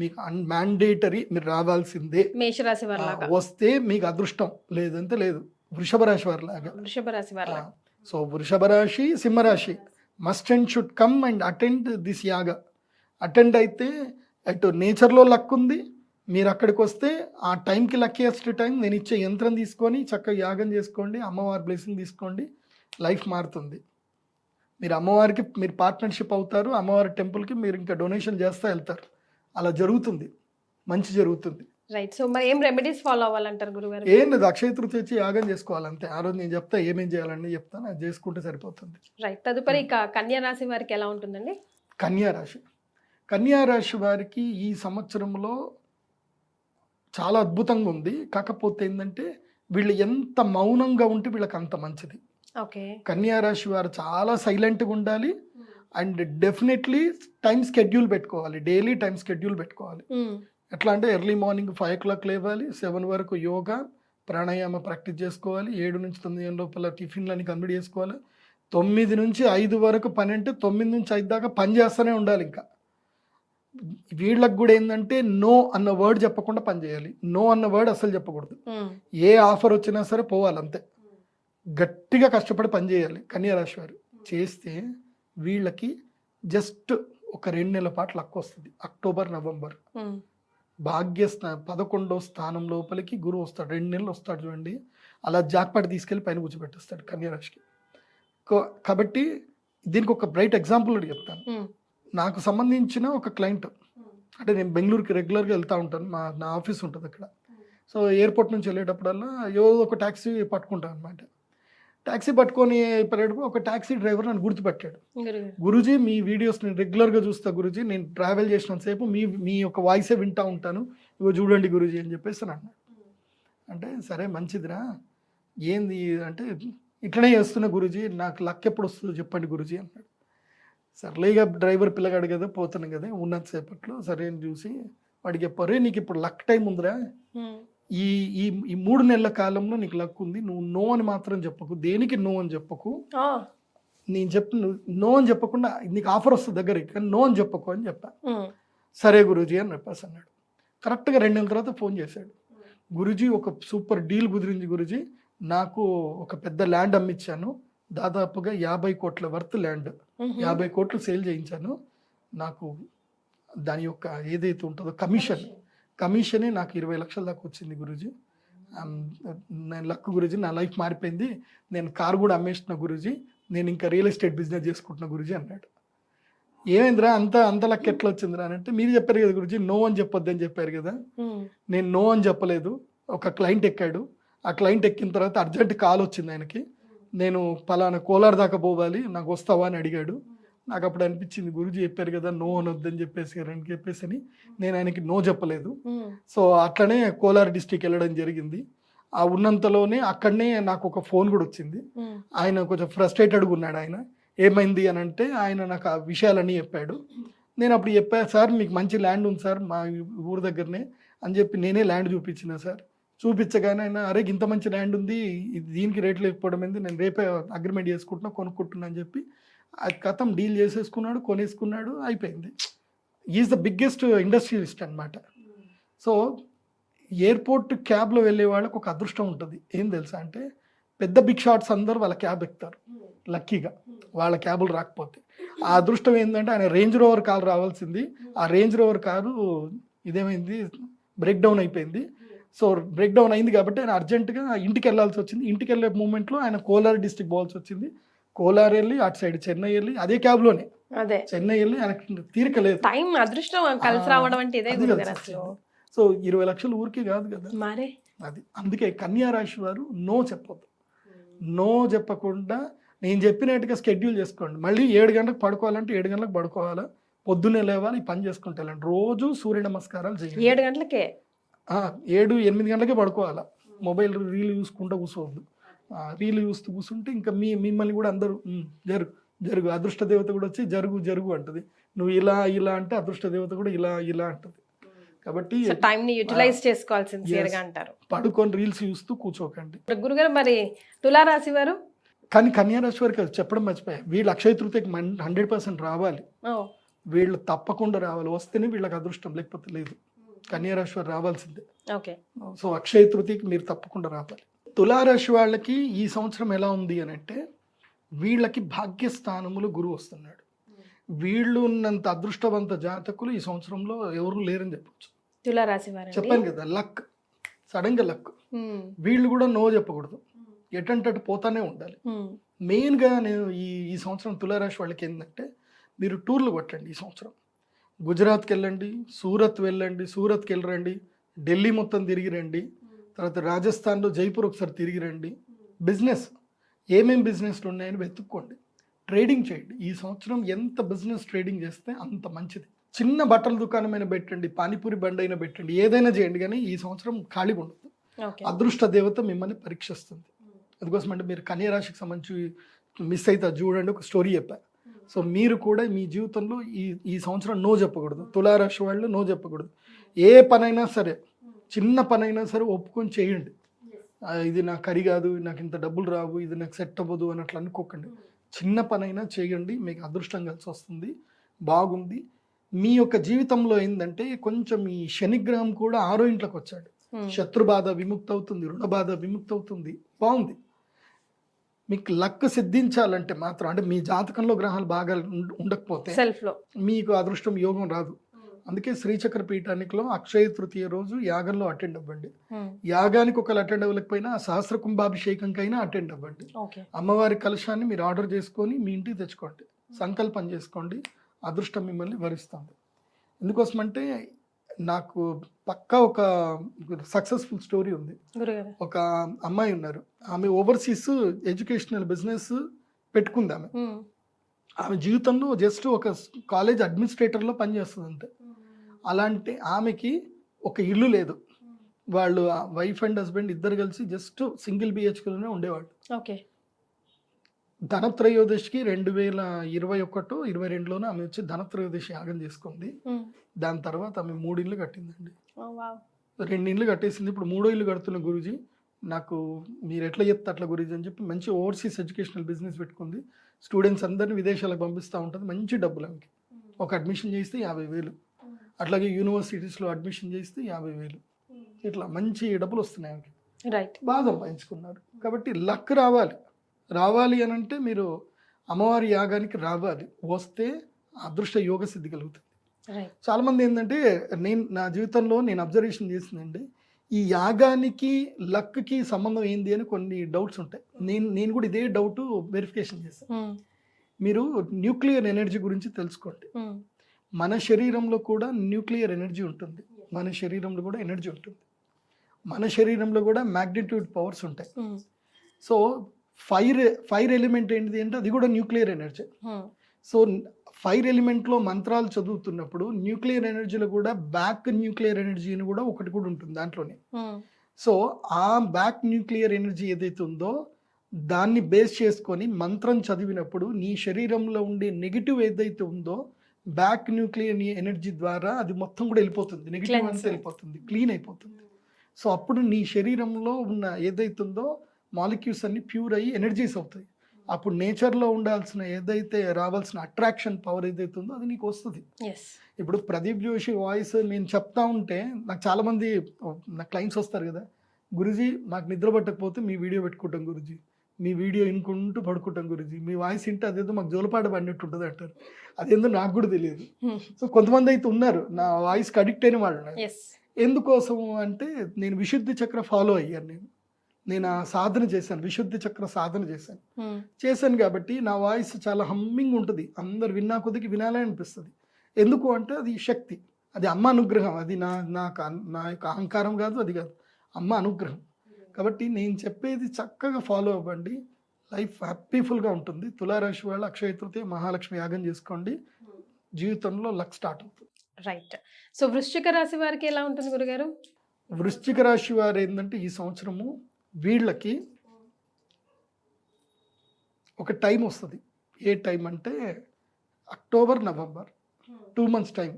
మీకు మ్యాండేటరీ, మీరు రావాల్సిందే. మేషరాశి వస్తే మీకు అదృష్టం, లేదంటే లేదు. వృషభ రాశి వారి లాగా. సో వృషభ రాశి, సింహరాశి must and should come and attend this యాగా. అటెండ్ అయితే అటు నేచర్లో లక్ ఉంది, మీరు అక్కడికి వస్తే ఆ టైంకి లక్కీయెస్ట్ టైం నేను ఇచ్చే యంత్రం తీసుకొని చక్కగా యాగం చేసుకోండి, అమ్మవారి బ్లెస్సింగ్ తీసుకోండి, లైఫ్ మారుతుంది. మీరు అమ్మవారికి మీరు పార్ట్నర్షిప్ అవుతారు, అమ్మవారి టెంపుల్కి మీరు ఇంకా డొనేషన్ చేస్తూ వెళ్తారు. అలా జరుగుతుంది, మంచి జరుగుతుంది. రైట్. సో మరి ఏం రెమెడీస్ ఫాలో అవ్వాలంటారు గురుగారు? ఏం లేదు, అక్షయ తృతీయ వచ్చి యాగం చేసుకోవాలంతే. ఆ రోజు నేను చెప్తా ఏమేం చేయాలని చెప్తాను, అది చేసుకుంటే సరిపోతుంది. రైట్. తదుపరి ఇక కన్యా రాశి వారికి ఎలా ఉంటుందండి? కన్యా రాశి వారికి ఈ సంవత్సరంలో చాలా అద్భుతంగా ఉంది. కాకపోతే ఏంటంటే వీళ్ళు ఎంత మౌనంగా ఉంటే వీళ్ళకి అంత మంచిది. ఓకే. కన్యా రాశి వారు చాలా సైలెంట్గా ఉండాలి అండ్ డెఫినెట్లీ టైం స్కెడ్యూల్ పెట్టుకోవాలి, డైలీ టైం స్కెడ్యూల్ పెట్టుకోవాలి. ఎట్లా అంటే ఎర్లీ మార్నింగ్ 5 o'clock లేవాలి, 7 వరకు యోగా ప్రాణాయామ ప్రాక్టీస్ చేసుకోవాలి, 7 నుంచి 9 లోపల టిఫిన్లని కంప్లీట్ చేసుకోవాలి, 9 నుంచి 5 వరకు పని అంటే 9 నుంచి 5 దాకా పని చేస్తూనే ఉండాలి. ఇంకా వీళ్ళకి కూడా ఏంటంటే నో అన్న వర్డ్ చెప్పకుండా పని చేయాలి. నో అన్న వర్డ్ అసలు చెప్పకూడదు. ఏ ఆఫర్ వచ్చినా సరే పోవాలి అంతే. గట్టిగా కష్టపడి పని చేయాలి కన్యా రాశి వారు. చేస్తే వీళ్ళకి జస్ట్ ఒక 2 నెలల పాటు లక్ వస్తుంది. అక్టోబర్, నవంబర్ భాగ్యస్థా 11వ స్థానం లోపలికి గురువు వస్తాడు. 2 నెలలు వస్తాడు చూడండి. అలా జాక్పాట్ తీసుకెళ్ళి పైన కూర్చోబెట్టేస్తాడు కన్యా రాశికి. కాబట్టి దీనికి ఒక బ్రైట్ ఎగ్జాంపుల్ కూడా చెప్తాను. నాకు సంబంధించిన ఒక క్లయింట్, అంటే నేను బెంగళూరుకి రెగ్యులర్గా వెళ్తూ ఉంటాను, నా ఆఫీస్ ఉంటుంది అక్కడ. సో ఎయిర్పోర్ట్ నుంచి వెళ్ళేటప్పుడల్లా ఏదో ఒక ట్యాక్సీ పట్టుకుంటాను అనమాట. ట్యాక్సీ పట్టుకొని ఒక ట్యాక్సీ డ్రైవర్ నన్ను గుర్తుపెట్టాడు. గురూజీ మీ వీడియోస్ నేను రెగ్యులర్గా చూస్తా గురూజీ, నేను ట్రావెల్ చేసినంతసేపు మీ యొక్క వాయిసే వింటూ ఉంటాను, ఇగో చూడండి గురూజీ అని చెప్పేసి అన్నాడు. అంటే సరే మంచిదిరా, ఏంది అంటే ఇట్లనే చేస్తున్నా గురూజీ, నాకు లక్ ఎప్పుడు వస్తుందో చెప్పండి గురూజీ అన్నాడు. సర్లేగా డ్రైవర్ పిల్లగాడు కదా, పోతాను కదా ఉన్నంతసేపట్లో సరే అని చూసి వాడికి చెప్పారు, నీకు ఇప్పుడు లక్ టైం ఉందిరా, ఈ ఈ 3 నెలల కాలంలో నీకు లక్ ఉంది, నువ్వు నో అని మాత్రం చెప్పకు, దేనికి నో అని చెప్పకు, నేను నో అని చెప్పకుండా నీకు ఆఫర్ వస్తుంది దగ్గరికి, కానీ నో అని చెప్పకు అని చెప్పా. సరే గురూజీ అని చెప్పేసి అన్నాడు. కరెక్ట్గా 2 నెలల తర్వాత ఫోన్ చేశాడు. గురూజీ ఒక సూపర్ డీల్ కుదిరింది గురూజీ, నాకు ఒక పెద్ద ల్యాండ్ అమ్మిచ్చాను, దాదాపుగా 50 కోట్ల వర్త్ ల్యాండ్, 50 కోట్లు సేల్ చేయించాను, నాకు దాని యొక్క ఏదైతే ఉంటుందో కమిషనే నాకు 20 లక్షల దాకా వచ్చింది గురూజీ. నేను లక్ గురూజీ, నా లైఫ్ మారిపోయింది, నేను కారు కూడా అమ్మేస్తున్నా గురూజీ, నేను ఇంకా రియల్ ఎస్టేట్ బిజినెస్ చేసుకుంటున్నా గురూజీ అన్నాడు. ఏమైందిరా అంత లక్ ఎట్లా వచ్చిందిరా అని అంటే, మీరు చెప్పారు కదా గురూజీ నో అని చెప్పొద్దు అని చెప్పారు కదా, నేను నో అని చెప్పలేదు. ఒక క్లయింట్ ఎక్కాడు, ఆ క్లయింట్ ఎక్కిన తర్వాత అర్జెంట్ కాల్ వచ్చింది ఆయనకి, నేను పలానా కోలార్ దాకా పోవాలి, నాకు వస్తావా అని అడిగాడు. నాకు అప్పుడు అనిపించింది గురూజీ చెప్పారు కదా నో అని వద్దని చెప్పేసి అని నేను ఆయనకి నో చెప్పలేదు. సో అట్లనే కోలార్ డిస్టిక్ వెళ్ళడం జరిగింది. ఆ ఉన్నంతలోనే అక్కడనే నాకు ఒక ఫోన్ కూడా వచ్చింది. ఆయన కొంచెం ఫ్రస్ట్రేటెడ్గా ఉన్నాడు. ఆయన ఏమైంది అని అంటే ఆయన నాకు ఆ విషయాలన్నీ చెప్పాడు. నేను అప్పుడు చెప్పా, సార్ మీకు మంచి ల్యాండ్ ఉంది సార్ మా ఊరు దగ్గరనే అని చెప్పి నేనే ల్యాండ్ చూపించిన సార్. చూపించగానే ఆయన అరే ఇంత మంచి ల్యాండ్ ఉంది, దీనికి రేట్లు లేకపోవడం ఏంది, నేను రేపే అగ్రిమెంట్ చేసుకుంటున్నా కొనుక్కుంటున్నా అని చెప్పి అది కథం డీల్ చేసేసుకున్నాడు, కొనేసుకున్నాడు, అయిపోయింది. ఈజ్ ద బిగ్గెస్ట్ ఇండస్ట్రియలిస్ట్ అనమాట. సో ఎయిర్పోర్ట్ క్యాబ్లో వెళ్ళే వాళ్ళకి ఒక అదృష్టం ఉంటుంది. ఏం తెలుసా అంటే పెద్ద బిగ్ షాట్స్ అందరూ వాళ్ళ క్యాబ్ ఎక్కుతారు లక్కీగా, వాళ్ళ క్యాబులు రాకపోతే. ఆ అదృష్టం ఏంటంటే ఆయన రేంజ్ రోవర్ కారు రావాల్సింది, ఆ రేంజ్ రోవర్ కారు ఇదేమైంది బ్రేక్ డౌన్ అయిపోయింది. సో బ్రేక్ డౌన్ అయింది కాబట్టి ఆయన అర్జెంటుగా ఇంటికి వెళ్ళాల్సి వచ్చింది. ఇంటికి వెళ్ళే మూమెంట్లో ఆయన కోలార్ డిస్టిక్ పోవాల్సి వచ్చింది. కోలార్ వెళ్ళి అటు సైడ్ చెన్నై వెళ్ళి అదే క్యాబ్లోనే చెన్నై వెళ్ళి ఆయనకి తీరిక లేదు. టైం అదృష్టం కలిసి రావడం అంటే ఇదే. సో 20 లక్షలు ఊరికే కాదు కదా మరి అది. అందుకే కన్యా రాశి వారు నో చెప్పొద్దు. నో చెప్పకుండా నేను చెప్పినట్టుగా స్కెడ్యూల్ చేసుకోండి. మళ్ళీ 7 గంటలకు పడుకోవాలంటే 7 గంటలకు పడుకోవాలా, పొద్దున్నే లేవాలి, ఈ పని చేసుకుంటే వెళ్ళండి. రోజు సూర్య నమస్కారాలు చేయండి. 7 గంటలకే 7-8 గంటలకే పడుకోవాలా. మొబైల్ రీల్ చూసుకుంటూ కూర్చోవద్దు. రీల్ చూస్తూ కూర్చుంటే ఇంకా మిమ్మల్ని కూడా అందరూ జరుగు అదృష్ట దేవత కూడా వచ్చి జరుగు అంటది. నువ్వు ఇలా అంటే అదృష్ట దేవత కూడా ఇలా అంటది. కాబట్టి టైం ని యూటిలైజ్ చేసుకోవాల్సింది అంటారు. పడుకొని రీల్స్ చూస్తూ కూర్చోకండి. గురుగారు మరి తులారాశి వారు? కానీ కన్యా రాశి వారికి చెప్పడం మర్చిపోయా, వీళ్ళు అక్షయ తృతీయకి 100% రావాలి. వీళ్ళు తప్పకుండా రావాలి, వస్తేనే వీళ్ళకి అదృష్టం, లేకపోతే లేదు. కన్యా రాశి వారు రావాల్సిందే. సో అక్షయ తృతీయకి మీరు తప్పకుండా రావాలి. తులారాశి వాళ్ళకి ఈ సంవత్సరం ఎలా ఉంది అని అంటే వీళ్ళకి భాగ్యస్థానములు గురువు వస్తున్నాడు. వీళ్ళు ఉన్నంత అదృష్టవంత జాతకులు ఈ సంవత్సరంలో ఎవరు లేరని చెప్పొచ్చు. తులారాశి వారు చెప్పాను కదా, లక్ సడన్ గా లక్. వీళ్ళు కూడా నో చెప్పకూడదు, ఎటంటే పోతానే ఉండాలి. మెయిన్గా నేను ఈ సంవత్సరం తులారాశి వాళ్ళకి ఏంటంటే మీరు టూర్లు కొట్టండి ఈ సంవత్సరం. గుజరాత్కి వెళ్ళండి, సూరత్కి వెళ్ళరండి, ఢిల్లీ మొత్తం తిరిగి రండి, తర్వాత రాజస్థాన్లో జైపూర్ ఒకసారి తిరిగి రండి. బిజినెస్ ఏమేం బిజినెస్లు ఉన్నాయని వెతుక్కోండి, ట్రేడింగ్ చేయండి. ఈ సంవత్సరం ఎంత బిజినెస్ ట్రేడింగ్ చేస్తే అంత మంచిది. చిన్న బట్టల దుకాణమైనా పెట్టండి, పానీపూరి బండి అయినా పెట్టండి, ఏదైనా చేయండి, కానీ ఈ సంవత్సరం ఖాళీగా ఉండదు. అదృష్ట దేవత మిమ్మల్ని పరీక్షిస్తుంది. అందుకోసం అంటే మీరు కన్యా రాశికి సంబంధించి మిస్ అయితే చూడండి, ఒక స్టోరీ చెప్పారు. సో మీరు కూడా మీ జీవితంలో ఈ సంవత్సరం నో చెప్పకూడదు. తులారాశి వాళ్ళు నో చెప్పకూడదు. ఏ పనైనా సరే, చిన్న పనైనా సరే ఒప్పుకొని చేయండి. ఇది నాకు కరి కాదు, నాకు ఇంత డబ్బులు రావు, ఇది నాకు సెట్ అవ్వదు అని అట్లా అనుకోకండి. చిన్న పనైనా చేయండి, మీకు అదృష్టం కలిసి వస్తుంది, బాగుంది. మీ యొక్క జీవితంలో ఏంటంటే కొంచెం ఈ శనిగ్రహం కూడా 6వ ఇంట్లోకి వచ్చాడు. శత్రు బాధ విముక్తి అవుతుంది, రుణ బాధ విముక్తి అవుతుంది, బాగుంది. మీకు లక్ సిద్ధించాలంటే మాత్రం, అంటే మీ జాతకంలో గ్రహాలు బాగా ఉండకపోతే సెల్ఫ్లో మీకు అదృష్టం యోగం రాదు. అందుకే శ్రీచక్ర పీఠానికిలో అక్షయ తృతీయ రోజు యాగంలో అటెండ్ అవ్వండి. యాగానికి ఒకళ్ళు అటెండ్ అవ్వలేకపోయినా సహస్ర కుంభాభిషేకంకైనా అటెండ్ అవ్వండి. అమ్మవారి కలశాన్ని మీరు ఆర్డర్ చేసుకొని మీ ఇంటికి తెచ్చుకోండి, సంకల్పం చేసుకోండి, అదృష్టం మిమ్మల్ని వరిస్తుంది. ఎందుకోసమంటే నాకు పక్కా ఒక సక్సెస్ఫుల్ స్టోరీ ఉంది. ఒక అమ్మాయి ఉన్నారు, ఆమె ఓవర్సీస్ ఎడ్యుకేషనల్ బిజినెస్ పెట్టుకుంది. ఆమె జీవితంలో జస్ట్ ఒక కాలేజ్ అడ్మినిస్ట్రేటర్లో పనిచేస్తుంది అంతే. అలాంటి ఆమెకి ఒక ఇల్లు లేదు. వాళ్ళు వైఫ్ అండ్ హస్బెండ్ ఇద్దరు కలిసి జస్ట్ సింగిల్ బిహెచ్కేలోనే ఉండేవాళ్ళు. ధనత్రయోదశికి 2021-22లోనే ఆమె వచ్చి ధనత్రయోదశి యాగం చేసుకుంది. దాని తర్వాత ఆమె 3 ఇళ్ళు కట్టిందండి. 2 ఇళ్ళు కట్టేసింది, ఇప్పుడు 3వ ఇల్లు కడుతున్న. గురూజీ నాకు మీరు ఎట్లా చెప్తే అట్లా గురూజీ అని చెప్పి మంచి ఓవర్సీస్ ఎడ్యుకేషనల్ బిజినెస్ పెట్టుకుంది. స్టూడెంట్స్ అందరినీ విదేశాలకు పంపిస్తూ ఉంటుంది, మంచి డబ్బులు ఆమెకి. ఒక అడ్మిషన్ చేస్తే 50,000, అట్లాగే యూనివర్సిటీస్లో అడ్మిషన్ చేస్తే 50,000, ఇట్లా మంచి డబ్బులు వస్తున్నాయి ఆమెకి. బాగా సంపాదించుకున్నారు. కాబట్టి లక్ రావాలి అని అంటే మీరు అమ్మవారి యాగానికి రావాలి. వస్తే అదృష్ట యోగ సిద్ధి కలుగుతుంది. చాలామంది ఏంటంటే నా జీవితంలో నేను అబ్జర్వేషన్ చేసిందండి, ఈ యాగానికి లక్కి సంబంధం ఏంది అని కొన్ని డౌట్స్ ఉంటాయి. నేను కూడా ఇదే డౌట్ వెరిఫికేషన్ చేశాను. మీరు న్యూక్లియర్ ఎనర్జీ గురించి తెలుసుకోండి. మన శరీరంలో కూడా న్యూక్లియర్ ఎనర్జీ ఉంటుంది, మన శరీరంలో కూడా ఎనర్జీ ఉంటుంది, మన శరీరంలో కూడా మ్యాగ్నిట్యూడ్ పవర్స్ ఉంటాయి. సో ఫైర్ ఎలిమెంట్ ఏంటిది అంటే అది కూడా న్యూక్లియర్ ఎనర్జీ. సో ఫైర్ ఎలిమెంట్లో మంత్రాలు చదువుతున్నప్పుడు న్యూక్లియర్ ఎనర్జీలో కూడా బ్యాక్ న్యూక్లియర్ ఎనర్జీ అని కూడా ఒకటి కూడా ఉంటుంది దాంట్లోనే. సో ఆ బ్యాక్ న్యూక్లియర్ ఎనర్జీ ఏదైతే ఉందో దాన్ని బేస్ చేసుకొని మంత్రం చదివినప్పుడు నీ శరీరంలో ఉండే నెగిటివ్ ఏదైతే ఉందో బ్యాక్ న్యూక్లియర్ ఎనర్జీ ద్వారా అది మొత్తం కూడా వెళ్ళిపోతుంది, నెగిటివ్ అంతా వెళ్ళిపోతుంది, క్లీన్ అయిపోతుంది. సో అప్పుడు నీ శరీరంలో ఉన్న ఏదైతే ఉందో మాలిక్యూల్స్ అన్ని ప్యూర్ అయ్యి ఎనర్జీస్ అవుతాయి. అప్పుడు నేచర్లో ఉండాల్సిన ఏదైతే రావాల్సిన అట్రాక్షన్ పవర్ ఏదైతే ఉందో అది నీకు వస్తుంది. ఇప్పుడు ప్రదీప్ జోషి వాయిస్ నేను చెప్తా ఉంటే నాకు చాలామంది నా క్లయింట్స్ వస్తారు కదా, గురుజీ మాకు నిద్ర పట్టకపోతే మీ వీడియో పెట్టుకుంటాం గురుజీ, మీ వీడియో వినుకుంటూ పడుకుంటాం గురుజీ, మీ వాయిస్ వింటే అదేదో మాకు జోలపాట పడినట్టు ఉంటుంది అంటారు. అదేందో నాకు కూడా తెలియదు. సో కొంతమంది అయితే ఉన్నారు నా వాయిస్కి అడిక్ట్ అయిన వాళ్ళు. ఎందుకోసము అంటే నేను విశుద్ధి చక్ర ఫాలో అయ్యాను. నేను ఆ సాధన చేశాను, విశుద్ధి చక్ర సాధన చేశాను కాబట్టి నా వాయిస్ చాలా హమ్మింగ్ ఉంటుంది, అందరు విన్నా కొద్దికి వినాలని అనిపిస్తుంది. ఎందుకు అంటే అది శక్తి, అది అమ్మ అనుగ్రహం, అది నా యొక్క అహంకారం కాదు, అది కాదు, అమ్మ అనుగ్రహం. కాబట్టి నేను చెప్పేది చక్కగా ఫాలో అవ్వండి, లైఫ్ హ్యాపీఫుల్గా ఉంటుంది. తులారాశి వాళ్ళు అక్షయ తృతీయ మహాలక్ష్మి యాగం చేసుకోండి, జీవితంలో లక్ స్టార్ట్ అవుతుంది. రైట్. సో వృశ్చిక రాశి వారికి ఎలా ఉంటుంది గురుగారు? వృశ్చిక రాశి వారు ఏంటంటే ఈ సంవత్సరము వీళ్ళకి ఒక టైం వస్తుంది. ఏ టైం అంటే అక్టోబర్ నవంబర్ 2 months టైం.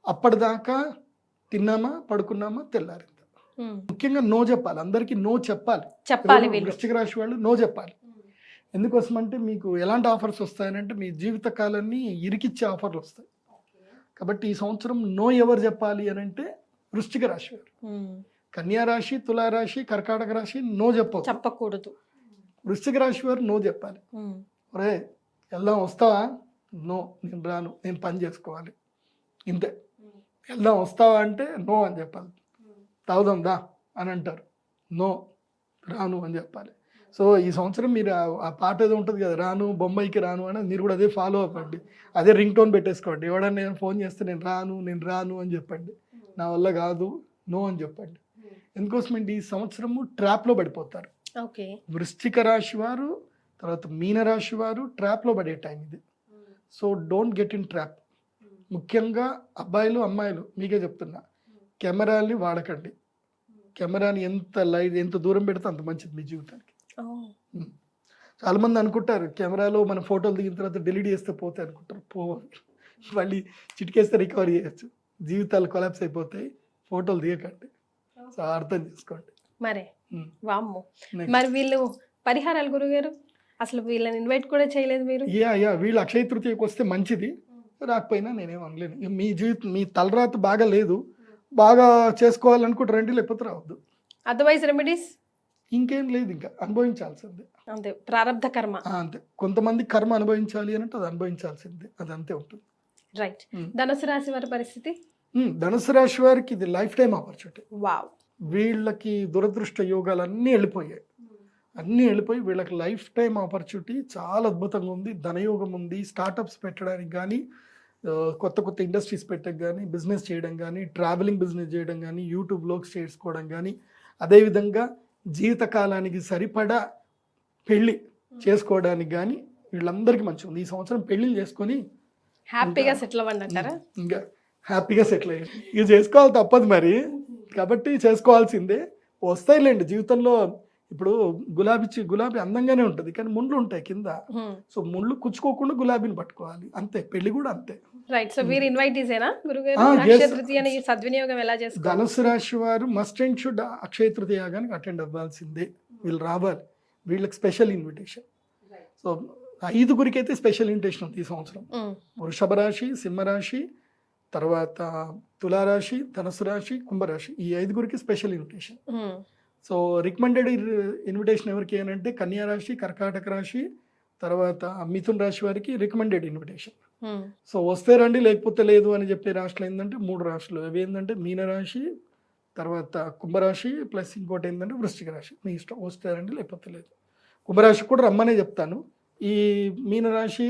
అప్పటిదాకా తిన్నామా పడుకున్నామా తెల్లారిందా. ముఖ్యంగా నో చెప్పాలి, అందరికీ నో చెప్పాలి. వృశ్చిక రాశి వాళ్ళు నో చెప్పాలి. ఎందుకోసం అంటే మీకు ఎలాంటి ఆఫర్స్ వస్తాయనంటే మీ జీవిత కాలాన్ని ఇరికిచ్చే ఆఫర్లు వస్తాయి. కాబట్టి ఈ సంవత్సరం నో ఎవరు చెప్పాలి అని అంటే వృశ్చిక రాశి వారు. కన్యా రాశి, తులారాశి, కర్కాటక రాశి నో చెప్పకూడదు. వృశ్చిక రాశి వారు నో చెప్పాలి. ఒరే వెళ్దాం వస్తావా? నో, నేను రాను, నేను పని చేసుకోవాలి, ఇంతే. వెళ్దాం వస్తావా అంటే నో అని చెప్పాలి. తాగుదాం దా అని అంటారు, నో రాను అని చెప్పాలి. సో ఈ సంవత్సరం మీరు ఆ పాట ఏదో ఉంటుంది కదా, రాను బొంబాయికి రాను అని, మీరు కూడా అదే ఫాలో అవ్వండి. అదే రింగ్ టోన్ పెట్టేసుకోండి. ఎవడన్నా నేను ఫోన్ చేస్తే నేను రాను అని చెప్పండి. నా వల్ల కాదు, నో అని చెప్పండి. ఎందుకోసమండి ఈ సంవత్సరము ట్రాప్లో పడిపోతారు. ఓకే. వృశ్చిక రాశి వారు, తర్వాత మీన రాశి వారు ట్రాప్లో పడే టైం ఇది. So don't get in trap. ముఖ్యంగా అబ్బాయిలు అమ్మాయిలు మీకే చెప్తున్నా, కెమెరాల్ని వాడకండి. కెమెరాని ఎంత దూరం పెడితే అంత మంచిది మీ జీవితానికి. చాలా మంది అనుకుంటారు కెమెరాలో మన ఫోటోలు దిగిన తర్వాత డిలీట్ చేస్తే పోతే అనుకుంటారు. పోవాలి, మళ్ళీ చిటికేస్తే రికవరీ చేయొచ్చు. జీవితాలు కొలాప్స్ అయిపోతాయి. ఫోటోలు తీయకండి. సో అర్థం చేసుకోండి. మరే వామ్మో. మరి వీళ్ళు పరిహారాలు గురుగారు, అసలు వీళ్ళని ఇన్వైట్ కూడా చేయలేదు మీరు? వీళ్ళు అక్షయ తృతీయకు వస్తే మంచిది, రాకపోయినా నేనేం అనలేను. మీ జీవితం, మీ తలరాత బాగా లేదు, బాగా చేసుకోవాలనుకుంటే రండి, లేకపోతే రావద్దు. అదర్వైజ్ రెమెడీస్ ఇంకేం లేదు, ఇంకా అనుభవించాల్సిందే. అంతే, ప్రారంధ కర్మ. అంతే. కొంతమంది కర్మ అనుభవించాలి అని అంటే అది అనుభవించాల్సిందే, అది అంతే ఉంటుంది. రైట్. ధనుసు రాశి వారి పరిస్థితి? ధనుసు రాశి వారికి ఇది లైఫ్ టైం ఆపర్చునిటీ. వావ్. వీళ్ళకి దురదృష్ట యోగాలు అన్నీ వెళ్ళిపోయాయి. వీళ్ళకి లైఫ్ టైం ఆపర్చునిటీ చాలా అద్భుతంగా ఉంది. ధనయోగం ఉంది. స్టార్టప్స్ పెట్టడానికి కానీ, కొత్త ఇండస్ట్రీస్ పెట్టడానికి కానీ, బిజినెస్ చేయడం కానీ, ట్రావెలింగ్ బిజినెస్ చేయడం కానీ, యూట్యూబ్ బ్లాగ్స్ చేసుకోవడం కానీ, అదేవిధంగా జీవితకాలానికి సరిపడా పెళ్ళి చేసుకోవడానికి కానీ వీళ్ళందరికీ మంచిగా ఉంది. ఈ సంవత్సరం పెళ్ళిళ్ళు చేసుకొని హ్యాపీగా సెటిల్ అవ్వండి అంటారా? ఇంకా హ్యాపీగా సెటిల్ అయ్యండి. ఇది చేసుకోవాలి, తప్పదు మరి. కాబట్టి చేసుకోవాల్సిందే. వస్తాయిలేండి జీవితంలో. ఇప్పుడు గులాబీ అందంగానే ఉంటుంది, కానీ ముళ్ళు ఉంటాయి కింద. సో ముళ్ళు కుచ్చుకోకుండా గులాబీని పట్టుకోవాలి, అంతే. పెళ్లి కూడా అంతే. రైట్. సో మీరు ఇన్వైటీసేనా గురుగారు? అక్షయ తృతీయని సద్వినియోగం ఎలా చేసుకోవాలి? ధనుసు రాశి వారు మస్ట్ అండ్ షుడ్ అక్షయ తృతీయాగానికి అటెండ్ అవ్వాల్సిందే. వీళ్ళు రావాలి, వీళ్ళకి స్పెషల్ ఇన్విటేషన్. సో 5 అయితే స్పెషల్ ఇన్విటేషన్ ఉంది ఈ సంవత్సరం. వృషభ రాశి, సింహరాశి, తర్వాత తులారాశి, ధనుసు రాశి, కుంభరాశి, ఈ 5 special invitation. So recommended invitation ఎవరికి అంటే కన్యా రాశి, కర్కాటక రాశి, తర్వాత మిథున్ రాశి వారికి రికమెండెడ్ ఇన్విటేషన్. సో వస్తే రండి, లేకపోతే లేదు అని చెప్పే రాశులు ఏంటంటే 3 రాశులు. అవి ఏంటంటే మీనరాశి, తర్వాత కుంభరాశి, ప్లస్ ఇంకోటి ఏంటంటే వృశ్చిక రాశి. మీ ఇష్టం, వస్తే రండి, లేకపోతే లేదు. కుంభరాశి కూడా రమ్మనే చెప్తాను. ఈ మీనరాశి,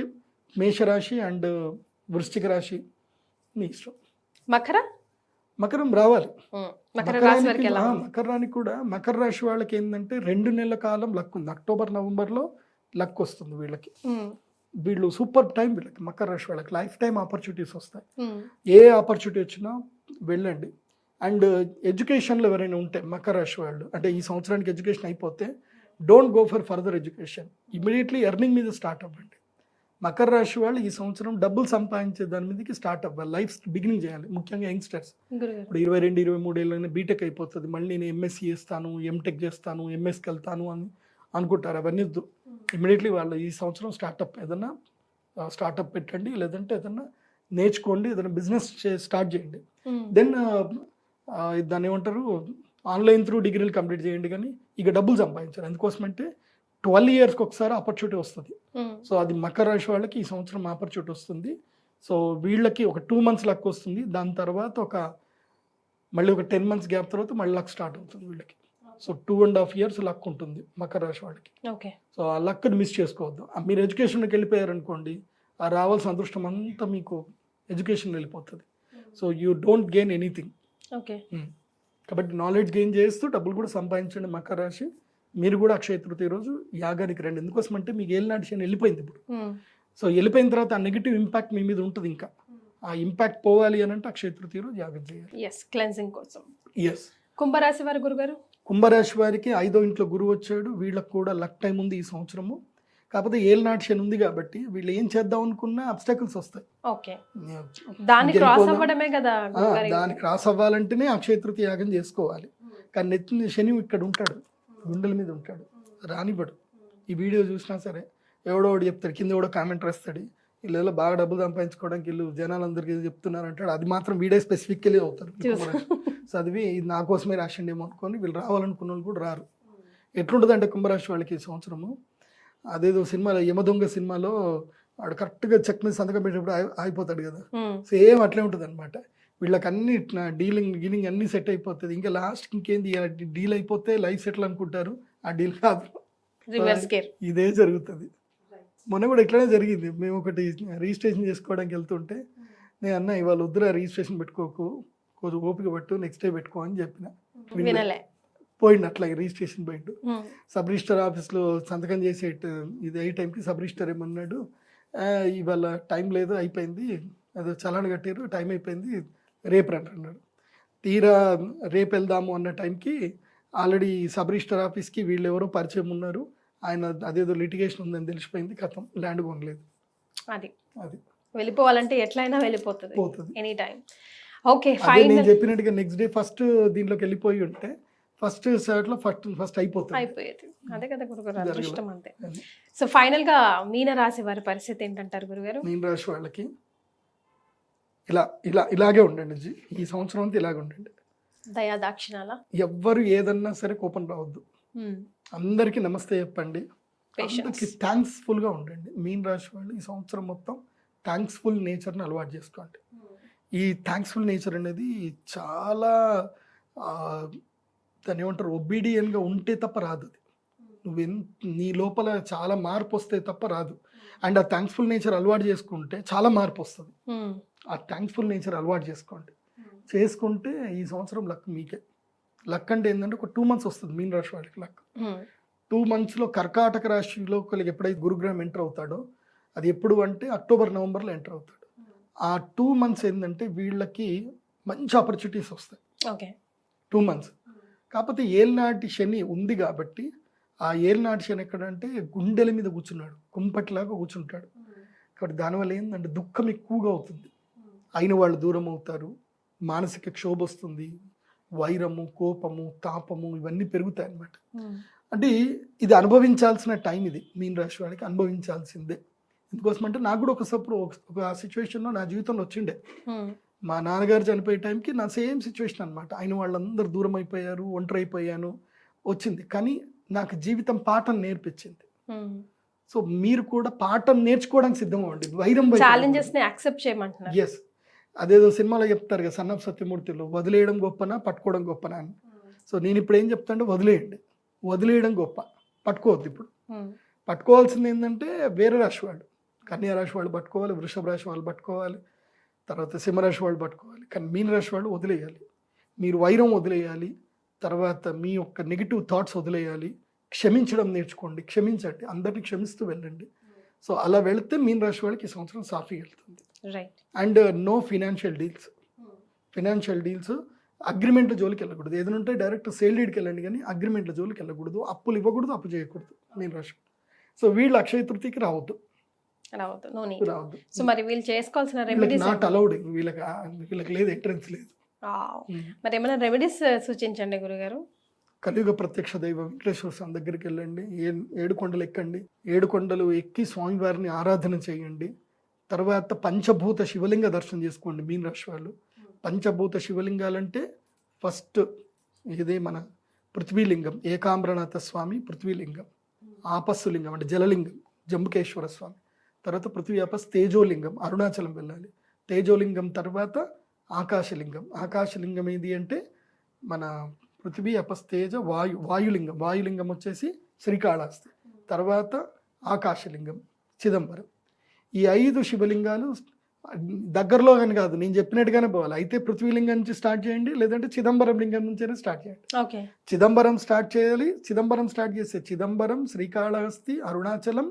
మేషరాశి అండ్ వృశ్చిక రాశి మీ ఇష్టం. మకరం రావాలి. మకరానికి కూడా, మకర రాశి వాళ్ళకి ఏంటంటే 2 నెలల కాలం లక్ ఉంది. అక్టోబర్ నవంబర్లో లక్ వస్తుంది వీళ్ళకి. వీళ్ళు సూపర్ టైం వీళ్ళకి. మకర రాశి వాళ్ళకి లైఫ్ టైం ఆపర్చునిటీస్ వస్తాయి. ఏ ఆపర్చునిటీ వచ్చినా వెళ్ళండి. అండ్ ఎడ్యుకేషన్లో ఎవరైనా ఉంటే మకర రాశి వాళ్ళు, అంటే ఈ సంవత్సరానికి ఎడ్యుకేషన్ అయిపోతే don't go for further education, immediately earning మీద స్టార్ట్ అవ్వండి. మకర రాశి వాళ్ళు ఈ సంవత్సరం డబ్బులు సంపాదించే దాని మీదకి స్టార్ట్ అవ్వాలి, లైఫ్ బిగినింగ్ చేయాలి. ముఖ్యంగా యంగ్స్టర్స్ ఇప్పుడు 22-23 ఏళ్ళైనా బీటెక్ అయిపోతుంది, మళ్ళీ నేను ఎంఎస్సీ చేస్తాను, ఎంటెక్ చేస్తాను, ఎంఎస్కి వెళ్తాను అని అనుకుంటారు. అవన్నీ ఇమీడియట్లీ వాళ్ళు ఈ సంవత్సరం ఏదైనా స్టార్టప్ పెట్టండి, లేదంటే ఏదైనా నేర్చుకోండి, ఏదైనా బిజినెస్ స్టార్ట్ చేయండి. దెన్ దాన్ని ఏమంటారు, ఆన్లైన్ త్రూ డిగ్రీలు కంప్లీట్ చేయండి. కానీ ఇక డబ్బులు సంపాదించాలి. ఎందుకోసమంటే 12 yearsకి ఒకసారి ఆపర్చునిటీ వస్తుంది. సో అది మకర రాశి వాళ్ళకి ఈ సంవత్సరం ఆపర్చునిటీ వస్తుంది. సో వీళ్ళకి ఒక 2 months లక్ వస్తుంది. దాని తర్వాత మళ్ళీ ఒక 10 months గ్యాప్ తర్వాత మళ్ళీ లక్ స్టార్ట్ అవుతుంది వీళ్ళకి. సో 2.5 years లక్ ఉంటుంది మకర రాశి వాళ్ళకి. సో ఆ లక్ని మిస్ చేసుకోవద్దు. మీరు ఎడ్యుకేషన్కి వెళ్ళిపోయారనుకోండి, ఆ రావాల్సిన అదృష్టం అంతా మీకు ఎడ్యుకేషన్ వెళ్ళిపోతుంది. So you don't gain anything. కాబట్టి నాలెడ్జ్ గెయిన్ చేస్తూ డబ్బులు కూడా సంపాదించండి మకర రాశి. మీరు కూడా అక్షయ తృతీయ రోజు యాగానికి రండి. ఎందుకోసం అంటే మీకు ఏలినాటి శని వెళ్ళిపోయింది ఇప్పుడు. సో వెళ్ళిపోయిన తర్వాత ఆ నెగిటివ్ ఇంపాక్ట్ మీ మీద ఉంటుంది. ఇంకా ఆ ఇంపాక్ట్ పోవాలి అని అంటే అక్షయ తృతీయ రోజు యాగం చేయాలి, క్లెన్సింగ్ కోసం. కుంభరాశి వారి గురుగారు, కుంభరాశి వారికి 5వ ఇంట్లో గురువు వచ్చాడు. వీళ్ళకి కూడా లక్ టైం ఉంది ఈ సంవత్సరము. కాకపోతే ఏలినాటి శని ఉంది కాబట్టి వీళ్ళు ఏం చేద్దాం అనుకున్నా అబ్స్టాకిల్స్ వస్తాయి. దానికి క్రాస్ అవ్వాలంటేనే అక్షయ తృతీయ యాగం చేసుకోవాలి. కానీ నెత్తి శని ఇక్కడ ఉంటాడు, గుండెల మీద ఉంటాడు, రానివ్వడు. ఈ వీడియో చూసినా సరే ఎవడో చెప్తాడు, కింద ఎవడో కామెంట్ రాస్తాడు, వీళ్ళు బాగా డబ్బులు సంపాదించుకోవడానికి వీళ్ళు జనాలందరికీ చెప్తున్నారు అంటాడు. అది మాత్రం వీడే స్పెసిఫిక్గా అవుతారు. చదివి ఇది నా కోసమే రాసిండి ఏమో అనుకొని వీళ్ళు రావాలనుకున్న వాళ్ళు కూడా రారు. ఎట్లుంటుంది అంటే కుంభరాశి వాళ్ళకి ఈ సంవత్సరము, అదేదో సినిమాలో యమదొంగ సినిమాలో వాడు కరెక్ట్గా చెక్ మీద సంతకం పెట్టేటప్పుడు అయిపోతాడు కదా, సేమ్ అట్లే ఉంటుంది అనమాట. వీళ్ళకి అన్ని డీలింగ్ అన్నీ సెట్ అయిపోతుంది. ఇంకా లాస్ట్ ఇంకేంది డీల్ అయిపోతే లైఫ్ సెటిల్ అనుకుంటారు, ఆ డీల్ కాదు. Reverse gear. ఇదే జరుగుతుంది. మొన్న కూడా ఇట్లానే జరిగింది. మేము ఒకటి రిజిస్ట్రేషన్ చేసుకోవడానికి వెళ్తుంటే నేను అన్న ఇవాళ వద్దురా రిజిస్ట్రేషన్ పెట్టుకోకు, కొంచెం ఓపిక పట్టు, నెక్స్ట్ డే పెట్టుకో అని చెప్పిన. వినలే. పోయిండు అట్లాగే రిజిస్ట్రేషన్ పోయిండు. సబ్ రిజిస్టర్ ఆఫీస్లో సంతకం చేసే ఇది అయ్యే టైంకి సబ్ రిజిస్టర్ ఏమన్నాడు, ఇవాళ టైం లేదు, అయిపోయింది, అదో చలాన్ కట్టారు, టైం అయిపోయింది, రేపు రండి అన్నాడు. తీరా రేపు వెళ్దాము అన్న టైంకి ఆల్రెడీ సబ్ రిజిస్టర్ ఆఫీస్కి వీళ్ళు ఎవరో పరిచయం ఉన్నారు, ఆయన అదేదో లిటిగేషన్ ఉందని తెలిసిపోయింది, కథం ల్యాండ్ కొనలేదు. అది అది వెళ్ళిపోవాలంటే ఎట్లయినా వెళ్ళిపోతుంది పోతుంది. Any time. ఓకే అదే ఫైనల్ నేను చెప్పినట్టుగా నెక్స్ట్ డే ఫస్ట్ దీంట్లోకి వెళ్ళిపోయి ఉంటే ఫస్ట్ షర్ట్లో ఫస్ట్ అయిపోతుంది. అయిపోయేది. అదే కదా గురుగారు, అదృష్టం అంతే. అది. సో ఫైనల్ గా మీన రాశి వారి పరిస్థితి ఏంటంటారు గురుగారు? మీన రాశి వాళ్ళకి ఇలాగే ఉండండి జీ. ఈ సంవత్సరం అంతా ఇలాగే ఉండండి. దయా దాక్షిణాల, ఎవ్వరు ఏదన్నా సరే కోపం రావద్దు, అందరికీ నమస్తే చెప్పండి, అందరికి థ్యాంక్స్ఫుల్గా ఉండండి. మీన రాశి వాళ్ళు ఈ సంవత్సరం మొత్తం థ్యాంక్స్ఫుల్ నేచర్ని అలవాటు చేసుకోండి. ఈ థ్యాంక్స్ఫుల్ నేచర్ అనేది చాలా దాన్ని ఏమంటారు, ఒబీడియన్గా ఉంటే తప్ప రాదు. అది నీ లోపల చాలా మార్పు వస్తే తప్ప రాదు. అండ్ ఆ థ్యాంక్స్ఫుల్ నేచర్ అలవాటు చేసుకుంటే చాలా మార్పు వస్తుంది. ఆ థ్యాంక్స్ఫుల్ నేచర్ అలవాటు చేసుకుంటే ఈ సంవత్సరం లక్ మీకే. లక్ అంటే ఏంటంటే ఒక 2 months వస్తుంది మీన రాశి వాళ్ళకి లక్. 2 monthsలో కర్కాటక రాశిలో ఒకరికి ఎప్పుడైతే గురుగ్రహం ఎంటర్ అవుతాడో అది ఎప్పుడు అంటే అక్టోబర్ నవంబర్లో ఎంటర్ అవుతాడు. ఆ 2 months ఏంటంటే వీళ్ళకి మంచి ఆపర్చునిటీస్ వస్తాయి. Okay 2 months. కాకపోతే ఏలినాటి శని ఉంది కాబట్టి ఆ ఏలినాటి శని ఎక్కడంటే గుండెల మీద కూర్చున్నాడు, కుంపటిలాగా కూర్చుంటాడు. కాబట్టి దానివల్ల ఏంటంటే దుఃఖం ఎక్కువగా అవుతుంది, అయిన వాళ్ళు దూరం అవుతారు, మానసిక క్షోభ వస్తుంది, వైరము, కోపము, తాపము ఇవన్నీ పెరుగుతాయి అన్నమాట. అంటే ఇది అనుభవించాల్సిన టైం, ఇది మీన రాశి వాళ్ళకి అనుభవించాల్సిందే. ఎందుకోసం అంటే నాకు కూడా ఒక సిచ్యువేషన్లో నా జీవితంలో వచ్చిండే. మా నాన్నగారు చనిపోయే టైంకి నా సేమ్ సిచ్యువేషన్ అనమాట. అయిన వాళ్ళందరూ దూరం అయిపోయారు, ఒంటరి అయిపోయాను, వచ్చింది. కానీ నాకు జీవితం పాఠం నేర్పించింది. సో మీరు కూడా పాఠం నేర్చుకోవడానికి సిద్ధంగా ఉండి వైరం ఛాలెంజెస్ ని యాక్సెప్ట్ చేయమంటున్నారు. ఎస్, అదేదో సినిమాలో చెప్తారు కదా సన్ ఆఫ్ సత్యమూర్తిలో, వదిలేయడం గొప్పనా పట్టుకోవడం గొప్పనా అని. సో నేను ఇప్పుడు ఏం చెప్తాంటే వదిలేయండి, వదిలేయడం గొప్ప, పట్టుకోవద్దు. ఇప్పుడు పట్టుకోవాల్సింది ఏంటంటే వేరే రాశి వాళ్ళు, కన్యా రాశి వాళ్ళు పట్టుకోవాలి, వృషభ రాశి వాళ్ళు పట్టుకోవాలి, తర్వాత సింహరాశి వాళ్ళు పట్టుకోవాలి. కానీ మీన రాశి వాళ్ళు వదిలేయాలి. మీరు వైరం వదిలేయాలి, తర్వాత మీ యొక్క నెగిటివ్ థాట్స్ వదిలేయాలి, క్షమించడం నేర్చుకోండి, క్షమించండి, అందరినీ క్షమిస్తూ వెళ్ళండి. సో అలా వెళితే మీన రాశి వాళ్ళకి ఈ సంవత్సరం సాఫీగా వెళ్తుంది. అండ్ నో ఫినాన్షియల్ డీల్స్, అగ్రిమెంట్ల జోలికి వెళ్ళకూడదు. ఏదైనా ఉంటే డైరెక్ట్ సేల్ డీడ్కి వెళ్ళండి, కానీ అగ్రిమెంట్ల జోలికి వెళ్ళకూడదు, అప్పులు ఇవ్వకూడదు, అప్పు చేయకూడదు మీన రాశి. సో వీళ్ళు అక్షయ తృతీయకి రావద్దు. సో మరి వీళ్ళు చేసుకోవాల్సిన రెమెడీస్ నాట్ అలౌడ్, వీళ్ళకి లేదు, ఎంట్రెన్స్ లేదు. మరి ఏమైనా రెమెడీస్ సూచించండి గురుగారు. కలియుగ ప్రత్యక్ష దైవం వెంకటేశ్వర స్వామి దగ్గరికి వెళ్ళండి, 7 కొండలు ఎక్కండి, 7 కొండలు ఎక్కి స్వామివారిని ఆరాధన చేయండి. తర్వాత పంచభూత శివలింగ దర్శనం చేసుకోండి మీన రాశి వాళ్ళు. పంచభూత శివలింగాలంటే ఫస్ట్ ఇదే మన పృథ్వీలింగం ఏకాంబరనాథ స్వామి, పృథ్వీలింగం, ఆపస్సులింగం అంటే జలలింగం జంబుకేశ్వర స్వామి, తర్వాత పృథ్వీ ఆపస్ తేజోలింగం అరుణాచలం వెళ్ళాలి, తేజోలింగం తర్వాత ఆకాశలింగం ఏది అంటే మన పృథ్వీ అపస్ తేజ వాయులింగం, వాయులింగం వచ్చేసి శ్రీకాళహస్తి, తర్వాత ఆకాశలింగం చిదంబరం. ఈ 5 శివలింగాలు దగ్గరలో కానీ కాదు, నేను చెప్పినట్టుగానే పోవాలి. అయితే పృథ్వీలింగం నుంచి స్టార్ట్ చేయండి, లేదంటే చిదంబరం లింగం నుంచైనా స్టార్ట్ చేయండి. చిదంబరం స్టార్ట్ చేయాలి. చిదంబరం స్టార్ట్ చేస్తే చిదంబరం, శ్రీకాళహస్తి, అరుణాచలం,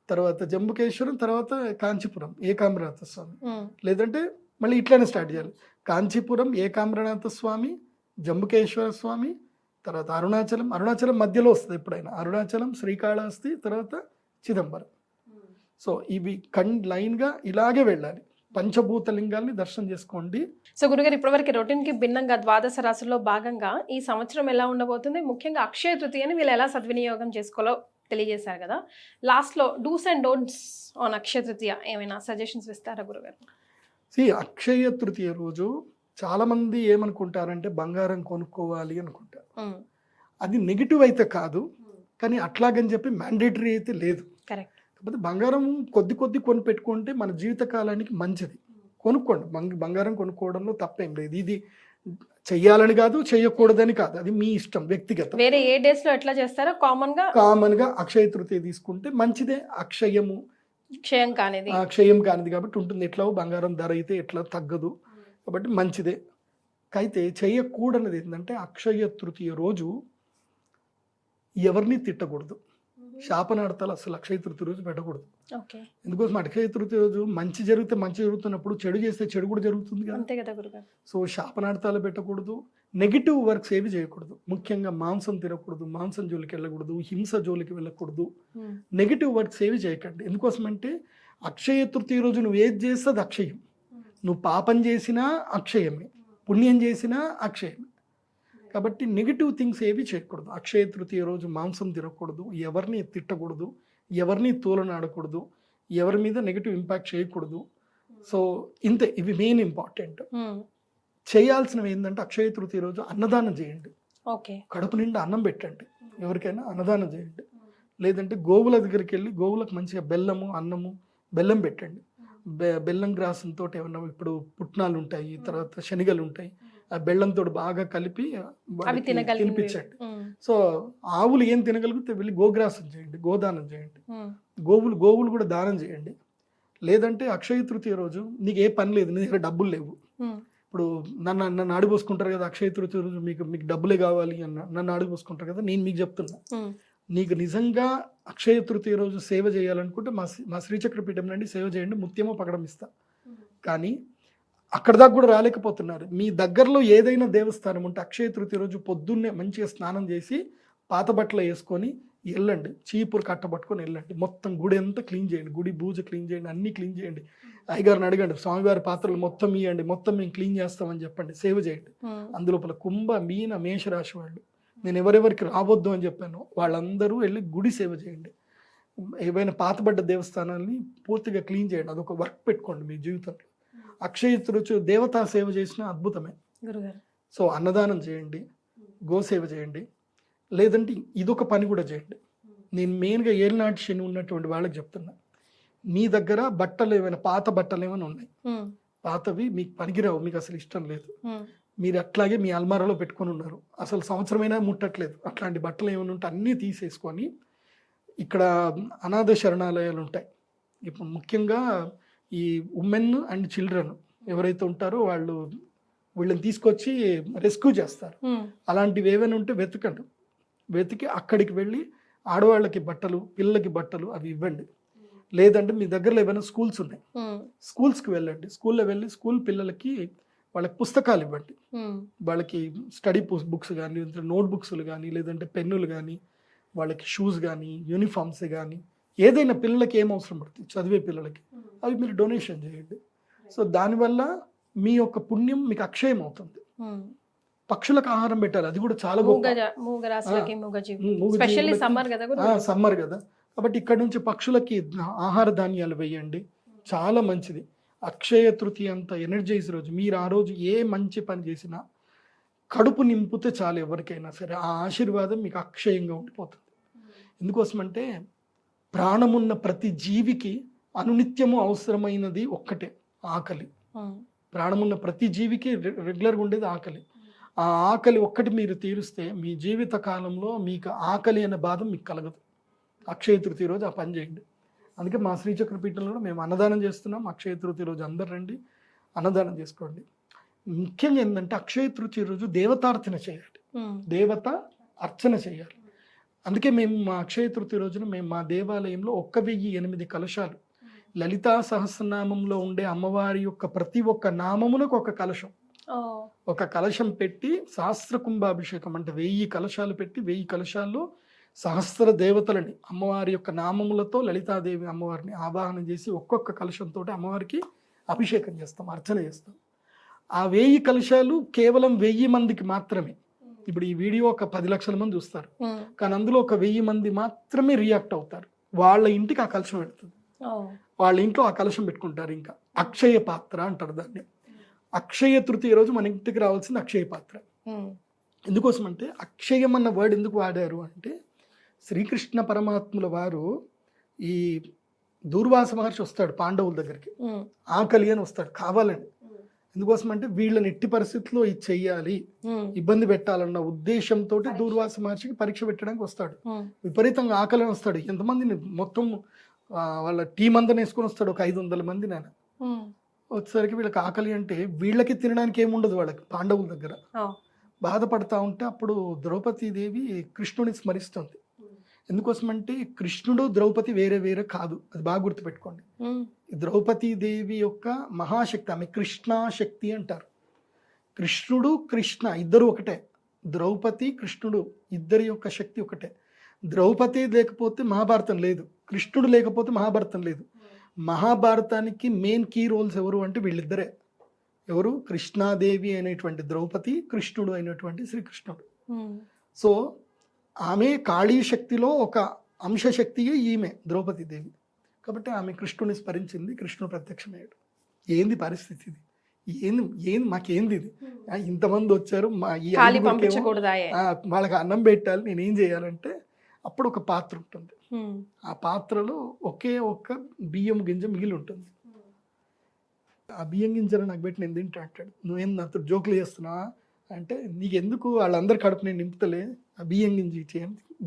తర్వాత జంబుకేశ్వరం, తర్వాత కాంచీపురం ఏకాంబరనాథ స్వామి, లేదంటే మళ్ళీ ఇట్లానే స్టార్ట్ చేయాలి. కాంచీపురం ఏకాంబరనాథ స్వామి, జంబుకేశ్వర స్వామి, తర్వాత అరుణాచలం మధ్యలో వస్తుంది ఎప్పుడైనా, అరుణాచలం, శ్రీకాళహస్తి, తర్వాత చిదంబరం. సో ఇవి లైన్గా ఇలాగే వెళ్ళాలి. పంచభూత లింగాల్ని దర్శనం చేసుకోండి. సో గురుగారు ఇప్పటివరకు రొటీన్ కి భిన్నంగా ద్వాదశ రాశుల్లో భాగంగా ఈ సంవత్సరం ఎలా ఉండబోతుంది, ముఖ్యంగా అక్షయ తృతీయని వీళ్ళు ఎలా సద్వినియోగం చేసుకోవాలో తెలియజేశారు కదా. లాస్ట్లో dos and don'ts on Akshaya Tritiya ఏమైనా సజెషన్స్ ఇస్తారా గురుగారు? అక్షయ తృతీయ రోజు చాలా మంది ఏమనుకుంటారంటే బంగారం కొనుక్కోవాలి అనుకుంటారు. అది నెగిటివ్ అయితే కాదు, కానీ అట్లాగని చెప్పి మ్యాండేటరీ అయితే లేదు. కరెక్ట్. కాకపోతే బంగారం కొద్ది కొని పెట్టుకుంటే మన జీవిత కాలానికి మంచిది. కొనుక్కోండి, బంగారం కొనుక్కోవడంలో తప్పేం లేదు. ఇది చెయ్యాలని కాదు, చెయ్యకూడదని కాదు, అది మీ ఇష్టం వ్యక్తిగతం. వేరే ఏ డేస్ లో ఎట్లా చేస్తారో కామన్ గా కామన్ గా అక్షయ తృతీయ తీసుకుంటే మంచిదే. అక్షయము క్షయం కానిది. క్షయం కానిది కాబట్టి ఉంటుంది. ఎట్లా బంగారం ధర అయితే ఎట్లా తగ్గదు కాబట్టి మంచిదే. అయితే చెయ్యకూడనిది ఏంటంటే అక్షయ తృతీయ రోజు ఎవరిని తిట్టకూడదు, శాపనార్థాలు అసలు అక్షయ తృతీయ రోజు పెట్టకూడదు. ఓకే, ఎందుకోసం అక్షయ తృతీయ రోజు మంచి జరిగితే మంచి జరుగుతున్నప్పుడు చెడు చేస్తే చెడు కూడా జరుగుతుంది కదా. అంతే కదా గురుగారు. సో శాపనార్థాలు పెట్టకూడదు, నెగిటివ్ వర్క్స్ ఏవి చేయకూడదు. ముఖ్యంగా మాంసం తినకూడదు, మాంసం జోలికి వెళ్ళకూడదు, హింస జోలికి వెళ్ళకూడదు, నెగిటివ్ వర్క్స్ ఏవి చేయకండి. ఎందుకోసం అంటే అక్షయ తృతీయ రోజు నువ్వు ఏది చేస్తే అది అక్షయం. నువ్వు పాపం చేసినా అక్షయమే, పుణ్యం చేసినా అక్షయమే. కాబట్టి నెగిటివ్ థింగ్స్ ఏవి చేయకూడదు. అక్షయ తృతీయ రోజు మాంసం తినకూడదు, ఎవరిని తిట్టకూడదు, ఎవరిని తోలనాడకూడదు, ఎవరి మీద నెగిటివ్ ఇంపాక్ట్ చేయకూడదు. సో ఇంతే, ఇవి మెయిన్ ఇంపార్టెంట్. చేయాల్సినవి ఏంటంటే అక్షయ తృతీయ రోజు అన్నదానం చేయండి. ఓకే, కడుపు నిండా అన్నం పెట్టండి, ఎవరికైనా అన్నదానం చేయండి. లేదంటే గోవుల దగ్గరికి వెళ్ళి గోవులకు మంచిగా బెల్లము, అన్నము, బెల్లం పెట్టండి. బెల్లం గ్రాసంతో ఏమన్నా ఇప్పుడు పుట్నాలు ఉంటాయి, తర్వాత శనగలు ఉంటాయి, ఆ బెల్లంతో బాగా కలిపి తినిపించండి. సో ఆవులు ఏం తినగలిగితే వెళ్ళి గోగ్రాసం చేయండి, గోదానం చేయండి. గోవులు కూడా దానం చేయండి. లేదంటే అక్షయ తృతీయ రోజు నీకు ఏ పని లేదు, నీ దగ్గర డబ్బులు లేవు, ఇప్పుడు నన్ను ఆడిపోసుకుంటారు కదా అక్షయ తృతీయ రోజు, మీకు డబ్బులే కావాలి అన్న నన్ను ఆడిపోసుకుంటారు కదా. నేను మీకు చెప్తున్నా, నీకు నిజంగా అక్షయ తృతీయ రోజు సేవ చేయాలనుకుంటే మా శ్రీచక్ర పీఠం నుండి సేవ చేయండి, ముత్యమో పగడం ఇస్తా. కానీ అక్కడ దాకా కూడా రాలేకపోతున్నారు. మీ దగ్గరలో ఏదైనా దేవస్థానం ఉంటే అక్షయ తృతీయ రోజు పొద్దున్నే మంచిగా స్నానం చేసి పాత బట్టలు వేసుకొని వెళ్ళండి, చీపురు కట్టబట్టుకొని వెళ్ళండి. మొత్తం గుడి అంతా క్లీన్ చేయండి, గుడి బూజ క్లీన్ చేయండి, అన్నీ క్లీన్ చేయండి. అయ్యగారిని అడగండి, స్వామివారి పాత్రలు మొత్తం ఇవ్వండి, మొత్తం మేము క్లీన్ చేస్తామని చెప్పండి, సేవ చేయండి. అందులోపల కుంభ, మీన, మేషరాశి వాళ్ళు, నేను ఎవరెవరికి రావద్దు అని చెప్పాను వాళ్ళందరూ వెళ్ళి గుడి సేవ చేయండి. ఏవైనా పాతబడ్డ దేవస్థానాన్ని పూర్తిగా క్లీన్ చేయండి, అదొక వర్క్ పెట్టుకోండి మీ జీవితంలో. అక్షయ తృతీయ దేవతా సేవ చేసిన అద్భుతమే. సో అన్నదానం చేయండి, గోసేవ చేయండి. లేదంటే ఇదొక పని కూడా చేయండి. నేను మెయిన్గా ఏలినాటి శని ఉన్నటువంటి వాళ్ళకి చెప్తున్నా, మీ దగ్గర బట్టలు ఏమైనా పాత బట్టలు ఏమైనా ఉన్నాయి, పాతవి మీకు పనికిరావు, మీకు అసలు ఇష్టం లేదు, మీరు అట్లాగే మీ అల్మారాలో పెట్టుకొని ఉన్నారు, అసలు సంవత్సరమైనా ముట్టట్లేదు, అట్లాంటి బట్టలు ఏమైనా ఉంటే అన్నీ తీసేసుకొని, ఇక్కడ అనాథ శరణాలయాలు ఉంటాయి. ఇప్పుడు ముఖ్యంగా ఈ ఉమెన్ అండ్ చిల్డ్రన్ ఎవరైతే ఉంటారో వాళ్ళు వీళ్ళని తీసుకొచ్చి రెస్క్యూ చేస్తారు. అలాంటివి ఏమైనా ఉంటే వెతికి అక్కడికి వెళ్ళి ఆడవాళ్ళకి బట్టలు, పిల్లలకి బట్టలు అవి ఇవ్వండి. లేదంటే మీ దగ్గరలో ఏమైనా స్కూల్స్ ఉన్నాయి, స్కూల్స్కి వెళ్ళండి. స్కూల్లో వెళ్ళి స్కూల్ పిల్లలకి వాళ్ళకి పుస్తకాలు ఇవ్వండి. వాళ్ళకి స్టడీ బుక్స్ కానీ, నోట్ బుక్స్లు కానీ, లేదంటే పెన్నులు కానీ, వాళ్ళకి షూస్ కానీ, యూనిఫామ్స్ కానీ, ఏదైనా పిల్లలకి ఏం అవసరం పడుతుంది చదివే పిల్లలకి అవి మీరు డొనేషన్ చేయండి. సో దానివల్ల మీ యొక్క పుణ్యం మీకు అక్షయం అవుతుంది. పక్షులకు ఆహారం పెట్టాలి, అది కూడా చాలా సమ్మర్ కదా కాబట్టి ఇక్కడ నుంచి పక్షులకి ఆహార ధాన్యాలు వేయండి, చాలా మంచిది. అక్షయ తృతీయ అంత ఎనర్జైజ్ రోజు. మీరు ఆ రోజు ఏ మంచి పని చేసినా కడుపు నింపితే చాలు, ఎవరికైనా సరే ఆ ఆశీర్వాదం మీకు అక్షయంగా ఉండిపోతుంది. ఎందుకోసమంటే ప్రాణమున్న ప్రతి జీవికి అనునిత్యము అవసరమైనది ఒక్కటే, ఆకలి. ప్రాణమున్న ప్రతి జీవికి రెగ్యులర్గా ఉండేది ఆకలి. ఆ ఆకలి ఒక్కటి మీరు తీరుస్తే మీ జీవిత కాలంలో మీకు ఆకలి అనే బాధ మీకు కలగదు. అక్షయ తృతీయ రోజు ఆ పని చేయండి. అందుకే మా శ్రీచక్ర పీఠంలో మేము అన్నదానం చేస్తున్నాం. అక్షయ తృతీయ రోజు అందరు రండి, అన్నదానం చేసుకోండి. ముఖ్యంగా ఏంటంటే అక్షయ తృతీయ రోజు దేవతార్చన చేయాలి, దేవత అర్చన చేయాలి. అందుకే మేము మా అక్షయ తృతీయ రోజున మేము మా దేవాలయంలో 1008 కలశాలు, లలితా సహస్రనామంలో ఉండే అమ్మవారి యొక్క ప్రతి ఒక్క నామమునకు ఒక కలశం, ఒక కలశం పెట్టి సహస్ర కుంభాభిషేకం అంటే 1000 కలశాలు పెట్టి 1000 కలశాల్లో సహస్ర దేవతలని అమ్మవారి యొక్క నామములతో లలితాదేవి అమ్మవారిని ఆవాహన చేసి ఒక్కొక్క కలశంతో అమ్మవారికి అభిషేకం చేస్తాం, అర్చన చేస్తాం. ఆ 1000 కలశాలు కేవలం 1000 మందికి మాత్రమే. ఇప్పుడు ఈ వీడియో ఒక 10 లక్షల మంది చూస్తారు, కానీ అందులో ఒక 1000 మంది మాత్రమే రియాక్ట్ అవుతారు. వాళ్ళ ఇంటికి ఆ కలశం పెడుతుంది, వాళ్ళ ఇంట్లో ఆ కలశం పెట్టుకుంటారు. ఇంకా అక్షయ పాత్ర అంటారు దాన్ని. అక్షయ తృతీయ రోజు మన ఇంటికి రావాల్సింది అక్షయ పాత్ర. ఎందుకోసం అంటే అక్షయం అన్న వర్డ్ ఎందుకు వాడారు అంటే, శ్రీకృష్ణ పరమాత్ముల వారు ఈ దూర్వాస మహర్షి వస్తాడు పాండవుల దగ్గరికి, ఆకలి అని వస్తాడు కావాలని. ఎందుకోసం అంటే వీళ్ళని ఎట్టి పరిస్థితుల్లో ఇది చెయ్యాలి, ఇబ్బంది పెట్టాలన్న ఉద్దేశంతో దూర్వాస మహర్షికి పరీక్ష పెట్టడానికి వస్తాడు. విపరీతంగా ఆకలి వస్తాడు. ఎంతమందిని మొత్తం వాళ్ళ టీం అంతా వేసుకొని వస్తాడు, ఒక 500 మంది. నేను వచ్చేసరికి వీళ్ళకి ఆకలి అంటే వీళ్ళకి తినడానికి ఏముండదు, వాళ్ళకి పాండవుల దగ్గర బాధపడతా ఉంటే అప్పుడు ద్రౌపదీదేవి కృష్ణుని స్మరిస్తుంది. ఎందుకోసమంటే కృష్ణుడు ద్రౌపది వేరే వేరే కాదు, అది బాగా గుర్తుపెట్టుకోండి. ద్రౌపదీదేవి యొక్క మహాశక్తి, ఆమె కృష్ణాశక్తి అంటారు. కృష్ణుడు కృష్ణ ఇద్దరు ఒకటే, ద్రౌపది కృష్ణుడు ఇద్దరి యొక్క శక్తి ఒకటే. ద్రౌపది లేకపోతే మహాభారతం లేదు, కృష్ణుడు లేకపోతే మహాభారతం లేదు. మహాభారతానికి మెయిన్ కీ రోల్స్ ఎవరు అంటే వీళ్ళిద్దరే. ఎవరు? కృష్ణాదేవి అయినటువంటి ద్రౌపది, కృష్ణుడు అయినటువంటి శ్రీకృష్ణుడు. సో ఆమె కాళీ శక్తిలో ఒక అంశశక్తియే ఈమె ద్రౌపదీదేవి. కాబట్టి ఆమె కృష్ణుని స్మరించింది, కృష్ణుడు ప్రత్యక్షమయ్యాడు. ఏంది పరిస్థితి ఇది, ఏంది మాకేంది ఇది, ఇంతమంది వచ్చారు, మా ఈ వాళ్ళకి అన్నం పెట్టాలి, నేనేం చేయాలంటే అప్పుడు ఒక పాత్ర ఉంటుంది. ఆ పాత్రలో ఒకే ఒక్క బియ్యం గింజ మిగిలి ఉంటుంది. ఆ బియ్యం గింజలు నాకు పెట్టి నేను తింటా అంటాడు. నువ్వేం నాతో జోకులు చేస్తున్నావా అంటే, నీకెందుకు వాళ్ళందరి కడుపు నేను నింపుతలే, ఆ బియ్యం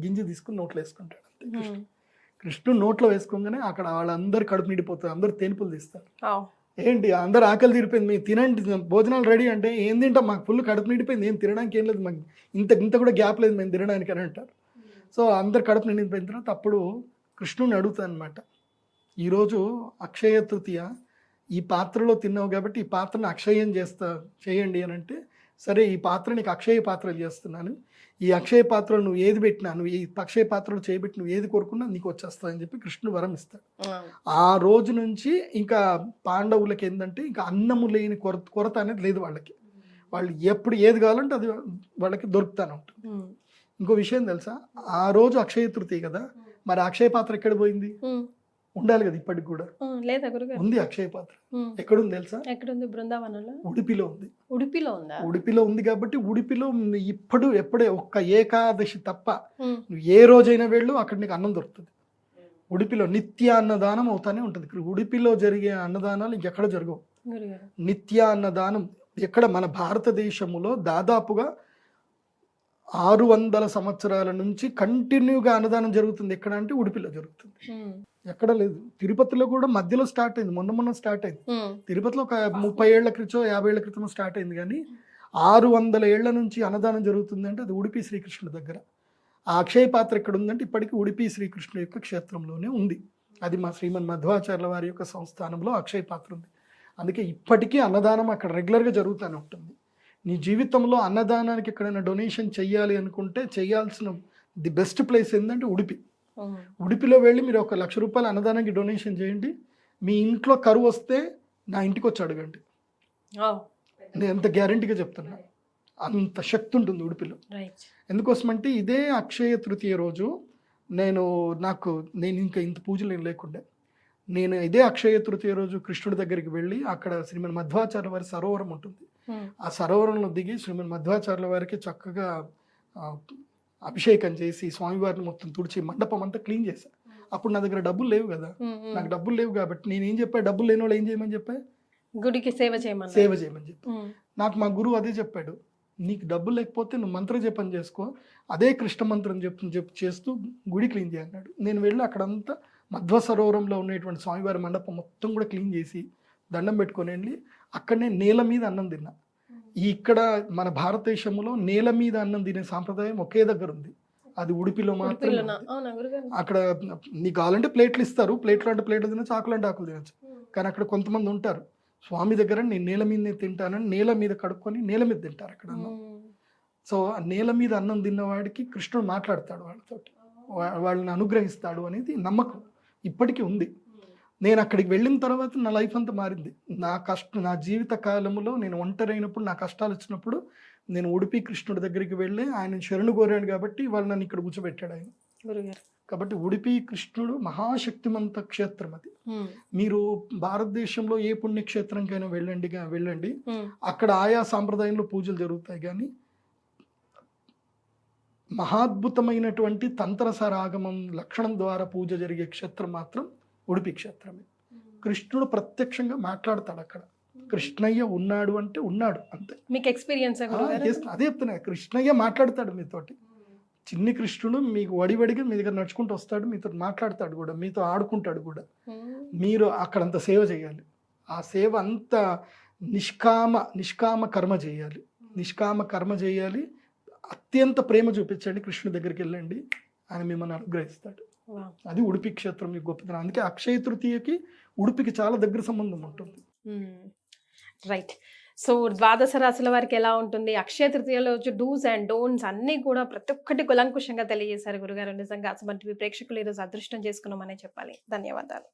గింజ తీసుకుని నోట్లో వేసుకుంటాడు అంతే. కృష్ణుడు నోట్లో వేసుకోగానే అక్కడ వాళ్ళందరు కడుపు నిండిపోతారు, అందరు తేనుపులు తీస్తారు. ఏంటి అందరు ఆకలి తీరిపోయింది, మీరు తినండి, భోజనాలు రెడీ అంటే, ఏం తింటాం, మాకు ఫుల్ కడుపు నిండిపోయింది, ఏం తినడానికి ఏం లేదు, మాకు ఇంత కూడా గ్యాప్ లేదు మేము తినడానికి అని అంటారు. సో అందరు కడుపు నిండిపోయిన తర్వాత అప్పుడు కృష్ణుడిని అడుగుతాను అనమాట, ఈరోజు అక్షయ తృతీయ, ఈ పాత్రలో తిన్నావు కాబట్టి ఈ పాత్రను అక్షయం చేయండి అని అంటే, సరే ఈ పాత్ర నీకు అక్షయ పాత్రలు చేస్తున్నాను, ఈ అక్షయ పాత్రలు నువ్వు ఏది పెట్టినా, నువ్వు ఈ అక్షయ పాత్రలు చేయబెట్టి నువ్వు ఏది కోరుకున్నా నీకు వచ్చేస్తాయని చెప్పి కృష్ణుడు వరం ఇస్తాడు. ఆ రోజు నుంచి ఇంకా పాండవులకి ఏంటంటే ఇంకా అన్నము లేని కొరత అనేది లేదు వాళ్ళకి. వాళ్ళు ఎప్పుడు ఏది కావాలంటే అది వాళ్ళకి దొరుకుతానే ఉంటుంది. ఇంకో విషయం తెలుసా, ఆ రోజు అక్షయ తృతీయ కదా, మరి అక్షయ పాత్ర ఎక్కడ పోయింది? ఉండాలి కదా ఇప్పటికి కూడా. లేదా గురుగారు? ఉంది అక్షయ పాత్ర. ఎక్కడుంది తెలుసా? ఎక్కడుంది? బృందావనంలో, ఉడిపిలో ఉంది. ఉడిపిలో ఉందా? ఉడిపిలో ఉంది కాబట్టి ఉడిపిలో ఎప్పుడే ఒక్క ఏకాదశి తప్ప నువ్వు ఏ రోజైనా వెళ్ళు, అక్కడ నీకు అన్నం దొరుకుతుంది. ఉడిపిలో నిత్య అన్నదానం అవుతానే ఉంటుంది. ఉడిపిలో జరిగే అన్నదానాలు ఇంకెక్కడ జరగవు. నిత్య అన్నదానం ఎక్కడ? మన భారతదేశంలో దాదాపుగా 600 సంవత్సరాల నుంచి కంటిన్యూగా అన్నదానం జరుగుతుంది. ఎక్కడ అంటే ఉడిపిలో జరుగుతుంది, ఎక్కడ లేదు. తిరుపతిలో కూడా మధ్యలో స్టార్ట్ అయింది, మొన్న స్టార్ట్ అయింది. తిరుపతిలో ఒక 30 ఏళ్ల క్రితం 50 ఏళ్ల క్రితం స్టార్ట్ అయింది, కానీ 600 ఏళ్ల నుంచి అన్నదానం జరుగుతుంది అంటే అది ఉడిపి శ్రీకృష్ణుడి దగ్గర. ఆ అక్షయ పాత్ర ఎక్కడ ఉందంటే ఇప్పటికీ ఉడిపి శ్రీకృష్ణుడి యొక్క క్షేత్రంలోనే ఉంది. అది మా శ్రీమన్ మధ్వాచార్యుల వారి యొక్క సంస్థానంలో అక్షయ పాత్ర ఉంది. అందుకే ఇప్పటికీ అన్నదానం అక్కడ రెగ్యులర్గా జరుగుతూనే ఉంటుంది. నీ జీవితంలో అన్నదానానికి ఎక్కడైనా డొనేషన్ చెయ్యాలి అనుకుంటే చేయాల్సిన ది బెస్ట్ ప్లేస్ ఏంటంటే ఉడిపి. ఉడిపిలో వెళ్ళి మీరు ఒక ₹1,00,000 అన్నదానానికి డొనేషన్ చేయండి. మీ ఇంట్లో కరువు వస్తే నా ఇంటికి వచ్చి అడగండి, నేను ఎంత గ్యారంటీగా చెప్తున్నా. అంత శక్తి ఉంటుంది ఉడిపిలో. ఎందుకోసమంటే ఇదే అక్షయ తృతీయ రోజు నేను ఇంకా ఇంత పూజలు లేకుండే, నేను ఇదే అక్షయ తృతీయ రోజు కృష్ణుడి దగ్గరికి వెళ్ళి అక్కడ శ్రీమన్ మధ్వాచార్యుల వారి సరోవరం ఉంటుంది. ఆ సరోవరంలో దిగి శ్రీమన్ మధ్వాచార్యుల వారికి చక్కగా అభిషేకం చేసి స్వామివారిని మొత్తం తుడిచి మండపం అంతా క్లీన్ చేశాను. అప్పుడు నా దగ్గర డబ్బులు లేవు కదా, నాకు డబ్బులు లేవు కాబట్టి నేను ఏం చెప్పా, డబ్బులు లేని వాళ్ళు ఏం చేయమని చెప్పా, గుడికి సేవ చేయమని చెప్పి. నాకు మా గురువు అదే చెప్పాడు, నీకు డబ్బులు లేకపోతే నువ్వు మంత్ర జపం చేసుకో, అదే కృష్ణ మంత్రం చేస్తూ గుడి క్లీన్ చేయన్నాడు. నేను వెళ్ళి అక్కడంతా మధ్వ సరోవరంలో ఉన్నటువంటి స్వామివారి మండపం మొత్తం కూడా క్లీన్ చేసి దండం పెట్టుకొని వెళ్ళి అక్కడనే నేల మీద అన్నం తిన్నా. ఇక్కడ మన భారతదేశంలో నేల మీద అన్నం తినే సాంప్రదాయం ఒకే దగ్గర ఉంది, అది ఉడిపిలో మాత్రం. అక్కడ నీకు కావాలంటే ప్లేట్లు ఇస్తారు, ప్లేట్లు అంటే ప్లేట్లు తినచ్చు, ఆకులు అంటే ఆకులు తినచ్చు. కానీ అక్కడ కొంతమంది ఉంటారు స్వామి దగ్గర నేను నేల మీదనే తింటానని నేల మీద కడుక్కొని నేల మీద తింటారు అక్కడ అన్నం. సో ఆ నేల మీద అన్నం తిన్నవాడికి కృష్ణుడు మాట్లాడతాడు, వాళ్ళతోటి వాళ్ళని అనుగ్రహిస్తాడు అనేది నమ్మకం ఇప్పటికీ ఉంది. నేను అక్కడికి వెళ్ళిన తర్వాత నా లైఫ్ అంతా మారింది. నా జీవిత కాలంలో నేను ఒంటరైనప్పుడు, నా కష్టాలు వచ్చినప్పుడు నేను ఉడిపి కృష్ణుడి దగ్గరికి వెళ్ళి ఆయన శరణు కోరాను కాబట్టి వాళ్ళు నన్ను ఇక్కడ కూర్చోబెట్టాడు ఆయన. కాబట్టి ఉడిపి కృష్ణుడు మహాశక్తిమంత క్షేత్రం అది. మీరు భారతదేశంలో ఏ పుణ్యక్షేత్రంకైనా వెళ్ళండి, అక్కడ ఆయా సాంప్రదాయంలో పూజలు జరుగుతాయి, కానీ మహాద్భుతమైనటువంటి తంత్రసార ఆగమం లక్షణం ద్వారా పూజ జరిగే క్షేత్రం మాత్రం ఉడిపి క్షేత్రమే. కృష్ణుడు ప్రత్యక్షంగా మాట్లాడతాడు అక్కడ. కృష్ణయ్య ఉన్నాడు అంటే ఉన్నాడు అంతే. మీకు ఎక్స్పీరియన్స్ yes, అదే చెప్తున్నా, కృష్ణయ్య మాట్లాడతాడు మీతోటి. చిన్ని కృష్ణుడు మీకు వడివడిగా మీ దగ్గర నడుచుకుంటూ వస్తాడు, మీతో మాట్లాడతాడు కూడా, మీతో ఆడుకుంటాడు కూడా. మీరు అక్కడంత సేవ చేయాలి. ఆ సేవ అంత నిష్కామ కర్మ చేయాలి. నిష్కామ కర్మ చేయాలి, అత్యంత ప్రేమ చూపించండి, కృష్ణుడి దగ్గరికి వెళ్ళండి, ఆయన మిమ్మల్ని అనుగ్రహిస్తాడు. అది ఉడిపి క్షేత్రం మీకు గొప్పతనం. అందుకే అక్షయ తృతీయకి ఉడిపికి చాలా దగ్గర సంబంధం ఉంటుంది. రైట్. సో ద్వాదశ రాశుల వారికి ఎలా ఉంటుంది, అక్షయ తృతీయలో వచ్చి డూస్ అండ్ డోంట్స్ అన్నీ కూడా ప్రతి ఒక్కటి కులంకుశంగా తెలియజేశారు గురుగారు. నిజంగా అసలు ప్రేక్షకులు ఈరోజు అదృష్టం చేసుకున్నామనే చెప్పాలి. ధన్యవాదాలు.